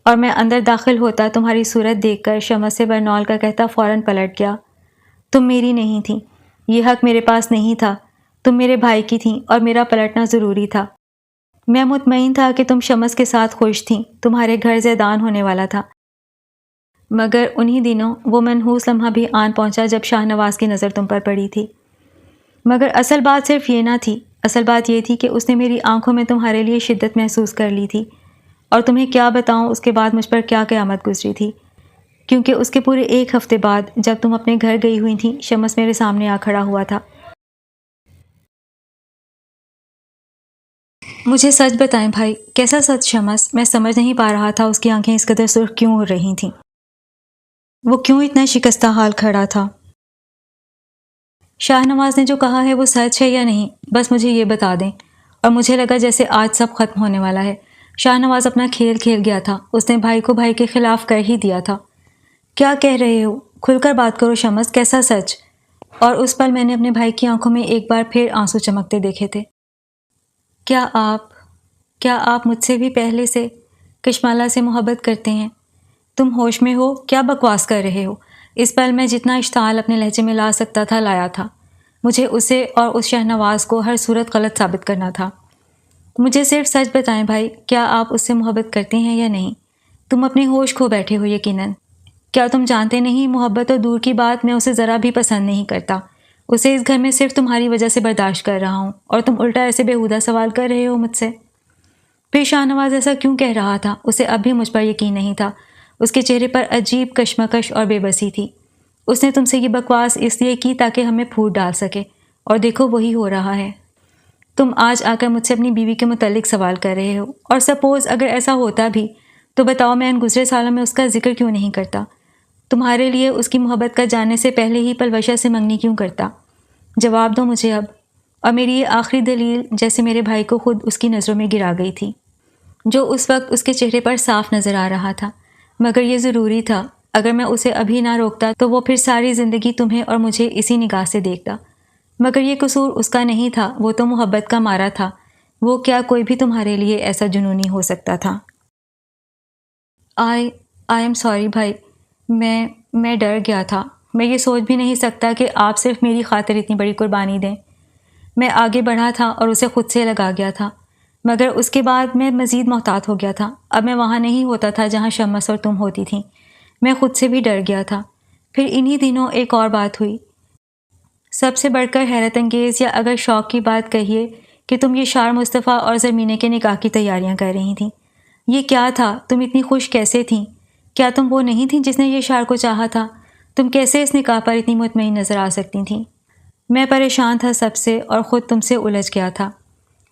[SPEAKER 1] اور میں اندر داخل ہوتا تمہاری صورت دیکھ کر شمس سے برنول کا کہتا فوراً پلٹ گیا، تم میری نہیں تھیں، یہ حق میرے پاس نہیں تھا، تم میرے بھائی کی تھیں اور میرا پلٹنا ضروری تھا۔ میں مطمئن تھا کہ تم شمس کے ساتھ خوش تھیں، تمہارے گھر زیدان ہونے والا تھا، مگر انہی دنوں وہ منحوس لمحہ بھی آن پہنچا جب شاہ نواز کی نظر تم پر پڑی تھی۔ مگر اصل بات صرف یہ نہ تھی، اصل بات یہ تھی کہ اس نے میری آنکھوں میں تمہارے لیے شدت محسوس کر لی تھی، اور تمہیں کیا بتاؤں اس کے بعد مجھ پر کیا قیامت گزری تھی، کیونکہ اس کے پورے 1 ہفتے بعد جب تم اپنے گھر گئی ہوئی تھیں شمس میرے سامنے آ کھڑا ہوا تھا۔ مجھے سچ بتائیں بھائی۔ کیسا سچ شمس؟ میں سمجھ نہیں پا رہا تھا اس کی آنکھیں اس قدر سرخ کیوں ہو رہی تھیں، وہ کیوں اتنا شکستہ حال کھڑا تھا؟ شاہ نواز نے جو کہا ہے وہ سچ ہے یا نہیں، بس مجھے یہ بتا دیں۔ اور مجھے لگا جیسے آج سب ختم ہونے والا ہے۔ شاہ نواز اپنا کھیل کھیل گیا تھا، اس نے بھائی کو بھائی کے خلاف کر ہی دیا تھا۔ کیا کہہ رہے ہو؟ کھل کر بات کرو شمس، کیسا سچ؟ اور اس پل میں نے اپنے بھائی کی آنکھوں میں ایک بار پھر آنسو چمکتے دیکھے تھے۔ کیا آپ مجھ سے بھی پہلے سے کشمالہ سے محبت کرتے ہیں؟ تم ہوش میں ہو؟ کیا بکواس کر رہے ہو؟ اس پل میں جتنا اشتعال اپنے لہجے میں لا سکتا تھا لایا تھا۔ مجھے اسے اور اس شاہ نواز کو ہر صورت غلط ثابت کرنا تھا۔ مجھے صرف سچ بتائیں بھائی، کیا آپ اس سے محبت کرتے ہیں یا نہیں؟ تم اپنے ہوش کھو بیٹھے ہو یقیناً۔ کیا تم جانتے نہیں، محبت اور دور کی بات میں اسے ذرا بھی پسند نہیں کرتا، اسے اس گھر میں صرف تمہاری وجہ سے برداشت کر رہا ہوں، اور تم الٹا ایسے بیہودہ سوال کر رہے ہو مجھ سے۔ پھر شاہ نواز ایسا کیوں کہہ رہا تھا؟ اسے اب بھی مجھ پر یقین نہیں تھا، اس کے چہرے پر عجیب کشمکش اور بے بسی تھی۔ اس نے تم سے یہ بکواس اس لیے کی تاکہ ہمیں پھوٹ ڈال سکے، اور دیکھو وہی ہو رہا ہے۔ تم آج آ کر مجھ سے اپنی بیوی کے متعلق سوال کر رہے ہو، اور سپوز اگر ایسا ہوتا بھی تو بتاؤ میں ان گزرے سالوں میں اس کا ذکر کیوں نہیں کرتا؟ تمہارے لیے اس کی محبت کا جاننے سے پہلے ہی پلوشہ سے منگنی کیوں کرتا؟ جواب دو مجھے اب۔ اور میری یہ آخری دلیل جیسے میرے بھائی کو خود اس کی نظروں میں گرا گئی تھی، جو اس وقت اس کے چہرے پر صاف نظر آ رہا تھا، مگر یہ ضروری تھا۔ اگر میں اسے ابھی نہ روکتا تو وہ پھر ساری زندگی تمہیں اور مجھے اسی نگاہ سے دیکھتا، مگر یہ قصور اس کا نہیں تھا، وہ تو محبت کا مارا تھا۔ وہ کیا کوئی بھی تمہارے لیے ایسا جنونی ہو سکتا تھا؟ آئی ایم سوری بھائی، میں ڈر گیا تھا، میں یہ سوچ بھی نہیں سکتا کہ آپ صرف میری خاطر اتنی بڑی قربانی دیں۔ میں آگے بڑھا تھا اور اسے خود سے لگا گیا تھا، مگر اس کے بعد میں مزید محتاط ہو گیا تھا۔ اب میں وہاں نہیں ہوتا تھا جہاں شمس اور تم ہوتی تھیں، میں خود سے بھی ڈر گیا تھا۔ پھر انہی دنوں ایک اور بات ہوئی، سب سے بڑھ کر حیرت انگیز، یا اگر شوق کی بات کہیے، کہ تم یہ شار مصطفیٰ اور زرمینے کے نکاح کی تیاریاں کر رہی تھیں۔ یہ کیا تھا؟ تم اتنی خوش کیسے تھیں؟ کیا تم وہ نہیں تھیں جس نے یہ شار کو چاہا تھا؟ تم کیسے اس نکاح پر اتنی مطمئن نظر آ سکتی تھیں؟ میں پریشان تھا سب سے، اور خود تم سے الجھ گیا تھا۔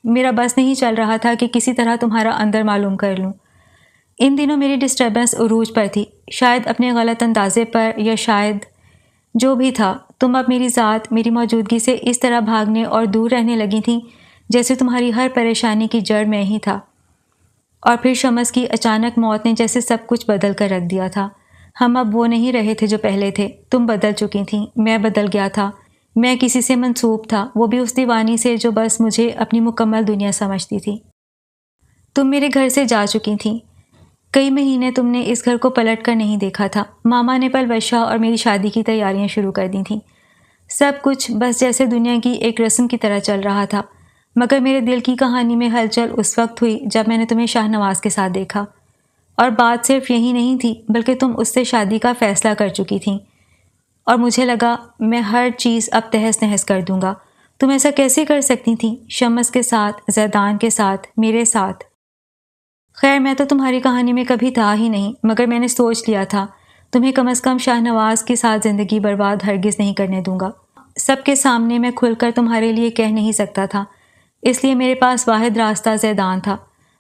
[SPEAKER 1] میرا بس نہیں چل رہا تھا کہ کسی طرح تمہارا اندر معلوم کر لوں۔ ان دنوں میری ڈسٹربنس عروج پر تھی، شاید اپنے غلط اندازے پر، یا شاید جو بھی تھا، تم اب میری ذات، میری موجودگی سے اس طرح بھاگنے اور دور رہنے لگی تھیں جیسے تمہاری ہر پریشانی کی جڑ میں ہی تھا۔ اور پھر شمس کی اچانک موت نے جیسے سب کچھ بدل کر رکھ دیا تھا۔ ہم اب وہ نہیں رہے تھے جو پہلے تھے، تم بدل چکی تھیں، میں بدل گیا تھا، میں کسی سے منسوب تھا، وہ بھی اس دیوانی سے جو بس مجھے اپنی مکمل دنیا سمجھتی تھی۔ تم میرے گھر سے جا چکی تھیں، کئی مہینے تم نے اس گھر کو پلٹ کر نہیں دیکھا تھا۔ ماما نے پلوشہ اور میری شادی کی تیاریاں شروع کر دی تھیں۔ سب کچھ بس جیسے دنیا کی ایک رسم کی طرح چل رہا تھا، مگر میرے دل کی کہانی میں ہلچل اس وقت ہوئی جب میں نے تمہیں شاہ نواز کے ساتھ دیکھا۔ اور بات صرف یہی نہیں تھی، بلکہ تم اس سے شادی کا فیصلہ کر چکی تھیں، اور مجھے لگا میں ہر چیز اب تہس نہس کر دوں گا۔ تم ایسا کیسے کر سکتی تھیں؟ شمس کے ساتھ، زیدان کے ساتھ، میرے ساتھ۔ خیر میں تو تمہاری کہانی میں کبھی تھا ہی نہیں، مگر میں نے سوچ لیا تھا تمہیں کم از کم شاہ نواز کے ساتھ زندگی برباد ہرگز نہیں کرنے دوں گا۔ سب کے سامنے میں کھل کر تمہارے لیے کہہ نہیں سکتا تھا، اس لیے میرے پاس واحد راستہ زیدان تھا،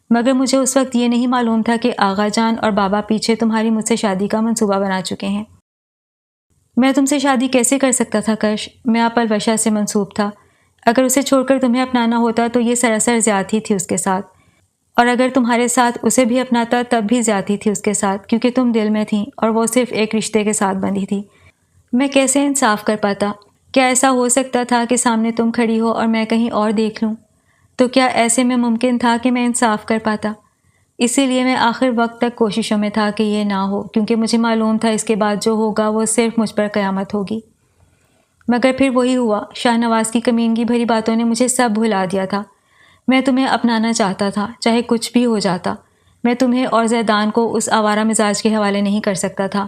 [SPEAKER 1] مگر مجھے اس وقت یہ نہیں معلوم تھا کہ آغا جان اور بابا پیچھے تمہاری مجھ سے شادی کا منصوبہ بنا چکے ہیں۔ میں تم سے شادی کیسے کر سکتا تھا کش؟ میں آپ الوشا سے منسوب تھا، اگر اسے چھوڑ کر تمہیں اپنانا ہوتا تو یہ سراسر زیادتی تھی اس کے ساتھ، اور اگر تمہارے ساتھ اسے بھی اپناتا تب بھی زیادتی تھی اس کے ساتھ، کیونکہ تم دل میں تھیں اور وہ صرف ایک رشتے کے ساتھ بندھی تھی۔ میں کیسے انصاف کر پاتا؟ کیا ایسا ہو سکتا تھا کہ سامنے تم کھڑی ہو اور میں کہیں اور دیکھ لوں؟ تو کیا ایسے میں ممکن تھا کہ میں انصاف کر پاتا؟ اسی لیے میں آخر وقت تک کوششوں میں تھا کہ یہ نہ ہو، کیونکہ مجھے معلوم تھا اس کے بعد جو ہوگا وہ صرف مجھ پر قیامت ہوگی۔ مگر پھر وہی ہوا، شاہ نواز کی کمینگی بھری باتوں نے مجھے سب بھلا دیا تھا۔ میں تمہیں اپنانا چاہتا تھا، چاہے کچھ بھی ہو جاتا۔ میں تمہیں اور زیدان کو اس آوارہ مزاج کے حوالے نہیں کر سکتا تھا،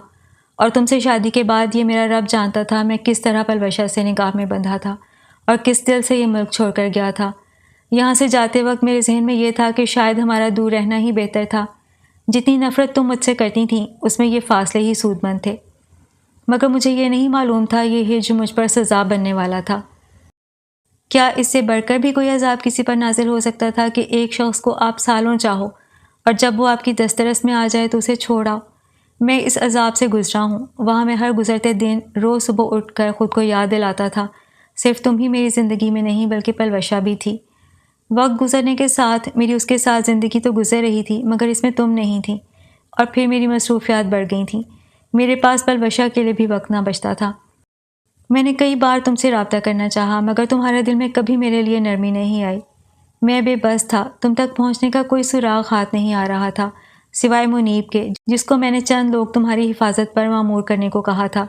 [SPEAKER 1] اور تم سے شادی کے بعد یہ میرا رب جانتا تھا میں کس طرح پلوشہ سے نگاہ میں بندھا تھا اور کس دل سے یہ ملک چھوڑ کر گیا تھا۔ یہاں سے جاتے وقت میرے ذہن میں یہ تھا کہ شاید ہمارا دور رہنا ہی بہتر تھا۔ جتنی نفرت تم مجھ سے کرتی تھیں اس میں یہ فاصلے ہی سود مند تھے، مگر مجھے یہ نہیں معلوم تھا یہ ہجر مجھ پر سزا بننے والا تھا۔ کیا اس سے بڑھ کر بھی کوئی عذاب کسی پر نازل ہو سکتا تھا کہ ایک شخص کو آپ سالوں چاہو اور جب وہ آپ کی دسترس میں آ جائے تو اسے چھوڑاؤ؟ میں اس عذاب سے گزرا ہوں۔ وہاں میں ہر گزرتے دن روز صبح اٹھ کر خود کو یاد دلاتا تھا صرف تم ہی میری زندگی میں نہیں بلکہ پلوشہ بھی تھی۔ وقت گزرنے کے ساتھ میری اس کے ساتھ زندگی تو گزر رہی تھی، مگر اس میں تم نہیں تھی، اور پھر میری مصروفیات بڑھ گئی تھیں۔ میرے پاس پلوشہ کے لیے بھی وقت نہ بچتا تھا۔ میں نے کئی بار تم سے رابطہ کرنا چاہا، مگر تمہارے دل میں کبھی میرے لیے نرمی نہیں آئی۔ میں بے بس تھا، تم تک پہنچنے کا کوئی سراغ ہاتھ نہیں آ رہا تھا سوائے منیب کے، جس کو میں نے چند لوگ تمہاری حفاظت پر معمور کرنے کو کہا تھا،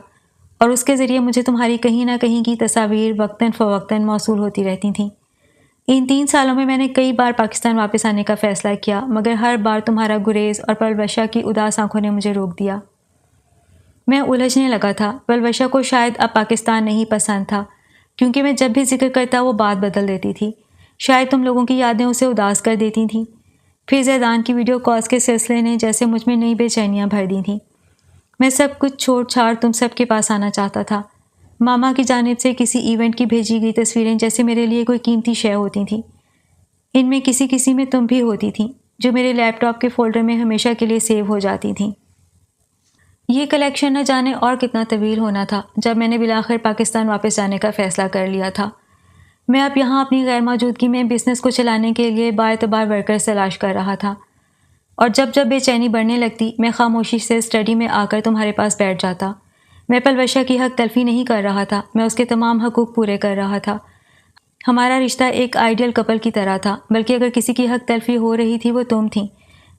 [SPEAKER 1] اور اس کے ذریعے مجھے تمہاری کہیں نہ کہیں کی تصاویر وقتاً فوقتاً موصول ہوتی رہتی تھیں۔ ان 3 سالوں میں نے کئی بار پاکستان واپس آنے کا فیصلہ کیا، مگر ہر بار تمہارا گریز اور پلوشہ کی اداس آنکھوں نے مجھے روک دیا۔ میں الجھنے لگا تھا۔ پلوشہ کو شاید اب پاکستان نہیں پسند تھا، کیونکہ میں جب بھی ذکر کرتا وہ بات بدل دیتی تھی۔ شاید تم لوگوں کی یادیں اسے اداس کر دیتی تھیں۔ پھر زیدان کی ویڈیو کالز کے سلسلے نے جیسے مجھ میں نئی بے چینیاں بھر دی تھیں۔ میں سب کچھ چھوڑ چھاڑ تم سب کے پاس آنا چاہتا تھا۔ ماما کی جانب سے کسی ایونٹ کی بھیجی گئی تصویریں جیسے میرے لیے کوئی قیمتی شے ہوتی تھیں۔ ان میں کسی میں تم بھی ہوتی تھیں، جو میرے لیپ ٹاپ کے فولڈر میں ہمیشہ کے لیے سیو ہو جاتی تھیں۔ یہ کلیکشن نہ جانے اور کتنا طویل ہونا تھا جب میں نے بالآخر پاکستان واپس جانے کا فیصلہ کر لیا تھا۔ میں اب یہاں اپنی غیر موجودگی میں بزنس کو چلانے کے لیے باعتبار ورکرز تلاش کر رہا تھا، اور جب بے چینی بڑھنے لگتی میں خاموشی سے اسٹڈی میں آ کر تمہارے پاس بیٹھ جاتا۔ میں پلوشہ کی حق تلفی نہیں کر رہا تھا، میں اس کے تمام حقوق پورے کر رہا تھا۔ ہمارا رشتہ ایک آئیڈیل کپل کی طرح تھا، بلکہ اگر کسی کی حق تلفی ہو رہی تھی وہ تم تھیں۔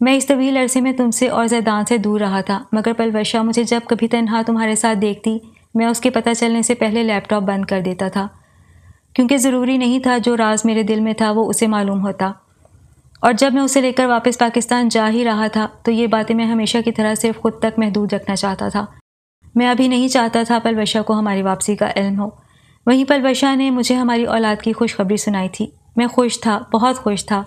[SPEAKER 1] میں اس طویل عرصے میں تم سے اور زیدان سے دور رہا تھا، مگر پلوشہ مجھے جب کبھی تنہا تمہارے ساتھ دیکھتی میں اس کے پتہ چلنے سے پہلے لیپ ٹاپ بند کر دیتا تھا، کیونکہ ضروری نہیں تھا جو راز میرے دل میں تھا وہ اسے معلوم ہوتا۔ اور جب میں اسے لے کر واپس پاکستان جا ہی رہا تھا تو یہ باتیں میں ہمیشہ کی طرح صرف خود تک محدود رکھنا چاہتا تھا۔ میں ابھی نہیں چاہتا تھا پلوشہ کو ہماری واپسی کا علم ہو۔ وہیں پلوشہ نے مجھے ہماری اولاد کی خوشخبری سنائی تھی۔ میں خوش تھا، بہت خوش تھا۔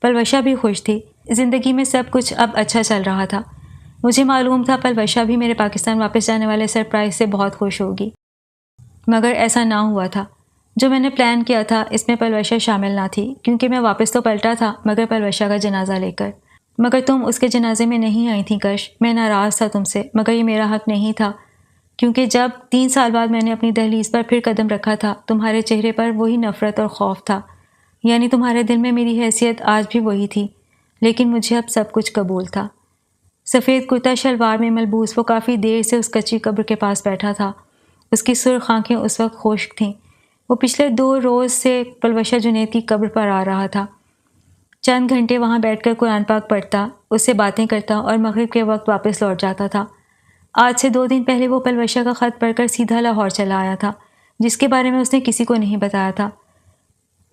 [SPEAKER 1] پلوشہ بھی خوش تھی۔ زندگی میں سب کچھ اب اچھا چل رہا تھا۔ مجھے معلوم تھا پلوشہ بھی میرے پاکستان واپس جانے والے سرپرائز سے بہت خوش ہوگی، مگر ایسا نہ ہوا تھا۔ جو میں نے پلان کیا تھا اس میں پلوشہ شامل نہ تھی، کیونکہ میں واپس تو پلٹا تھا مگر پلوشہ کا جنازہ لے کر۔ مگر تم اس کے جنازے میں نہیں آئی تھیں کش۔ میں ناراض تھا تم سے، مگر یہ میرا حق نہیں تھا، کیونکہ جب 3 سال بعد میں نے اپنی دہلیز پر پھر قدم رکھا تھا تمہارے چہرے پر وہی نفرت اور خوف تھا، یعنی تمہارے دل میں میری حیثیت آج بھی وہی تھی، لیکن مجھے اب سب کچھ قبول تھا۔ سفید کرتا شلوار میں ملبوس وہ کافی دیر سے اس کچی قبر کے پاس بیٹھا تھا۔ اس کی سرخ آنکھیں اس وقت خشک تھیں۔ وہ پچھلے 2 روز سے پلوشہ جنید کی قبر پر آ رہا تھا۔ چند گھنٹے وہاں بیٹھ کر قرآن پاک پڑھتا، اس سے باتیں کرتا اور مغرب کے وقت واپس لوٹ جاتا تھا۔ آج سے 2 دن پہلے وہ پلوشہ کا خط پڑھ کر سیدھا لاہور چلا آیا تھا، جس کے بارے میں اس نے کسی کو نہیں بتایا تھا۔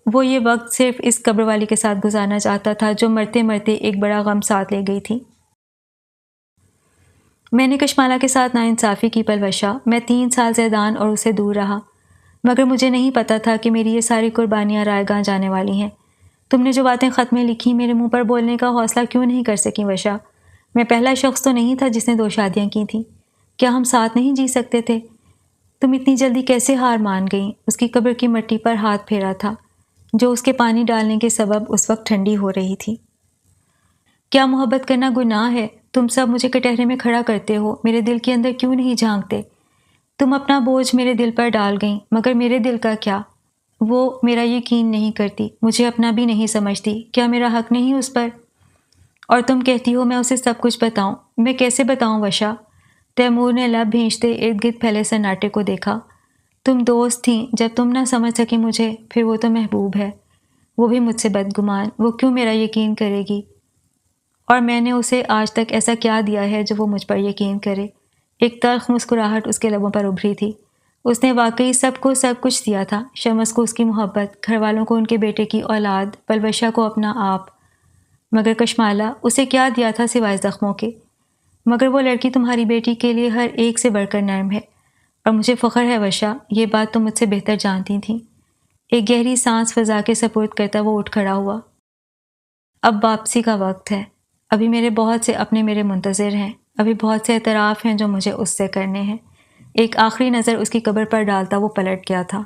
[SPEAKER 1] وہ یہ وقت صرف اس قبر والی کے ساتھ گزارنا چاہتا تھا جو مرتے مرتے ایک بڑا غم ساتھ لے گئی تھی۔ میں نے کشمالہ کے ساتھ ناانصافی کی پلوشہ۔ میں 3 سال زیدان اور اسے دور رہا، مگر مجھے نہیں پتا تھا کہ میری یہ ساری قربانیاں رائے گاہ جانے والی ہیں۔ تم نے جو باتیں خط میں لکھی میرے منہ پر بولنے کا حوصلہ کیوں نہیں کر سکی وشا؟ میں پہلا شخص تو نہیں تھا جس نے 2 شادیاں کی تھیں۔ کیا ہم ساتھ نہیں جی سکتے تھے؟ تم اتنی جلدی کیسے ہار مان گئیں؟ اس کی قبر کی مٹی پر ہاتھ پھیرا تھا جو اس کے پانی ڈالنے کے سبب اس وقت ٹھنڈی ہو رہی تھی۔ کیا محبت کرنا گناہ ہے؟ تم سب مجھے کٹہرے میں کھڑا کرتے ہو، میرے دل کے اندر کیوں نہیں جھانکتے؟ تم اپنا بوجھ میرے دل پر ڈال گئیں، مگر میرے دل کا کیا؟ وہ میرا یقین نہیں کرتی، مجھے اپنا بھی نہیں سمجھتی۔ کیا میرا حق نہیں اس پر؟ اور تم کہتی ہو میں اسے سب کچھ بتاؤں۔ میں کیسے بتاؤں وشا؟ تیمور نے لب بھینچتے ارد گرد پھیلے سناٹے کو دیکھا۔ تم دوست تھیں، جب تم نہ سمجھ سکی مجھے، پھر وہ تو محبوب ہے۔ وہ بھی مجھ سے بدگمان، وہ کیوں میرا یقین کرے گی؟ اور میں نے اسے آج تک ایسا کیا دیا ہے جو وہ مجھ پر یقین کرے؟ ایک تلخ مسکراہٹ اس کے لبوں پر ابھری تھی۔ اس نے واقعی سب کو سب کچھ دیا تھا، شمس کو اس کی محبت، گھر والوں کو ان کے بیٹے کی اولاد، پلوشا کو اپنا آپ، مگر کشمالہ اسے کیا دیا تھا سوائے زخموں کے؟ مگر وہ لڑکی تمہاری بیٹی کے لیے ہر ایک سے بڑھ کر نرم ہے، اور مجھے فخر ہے وشا، یہ بات تم مجھ سے بہتر جانتی تھیں۔ ایک گہری سانس فضا کے سپرد کرتا وہ اٹھ کھڑا ہوا۔ اب واپسی کا وقت ہے، ابھی میرے بہت سے اپنے میرے منتظر ہیں، ابھی بہت سے اعتراف ہیں جو مجھے اس سے کرنے ہیں۔ ایک آخری نظر اس کی قبر پر ڈالتا وہ پلٹ گیا تھا۔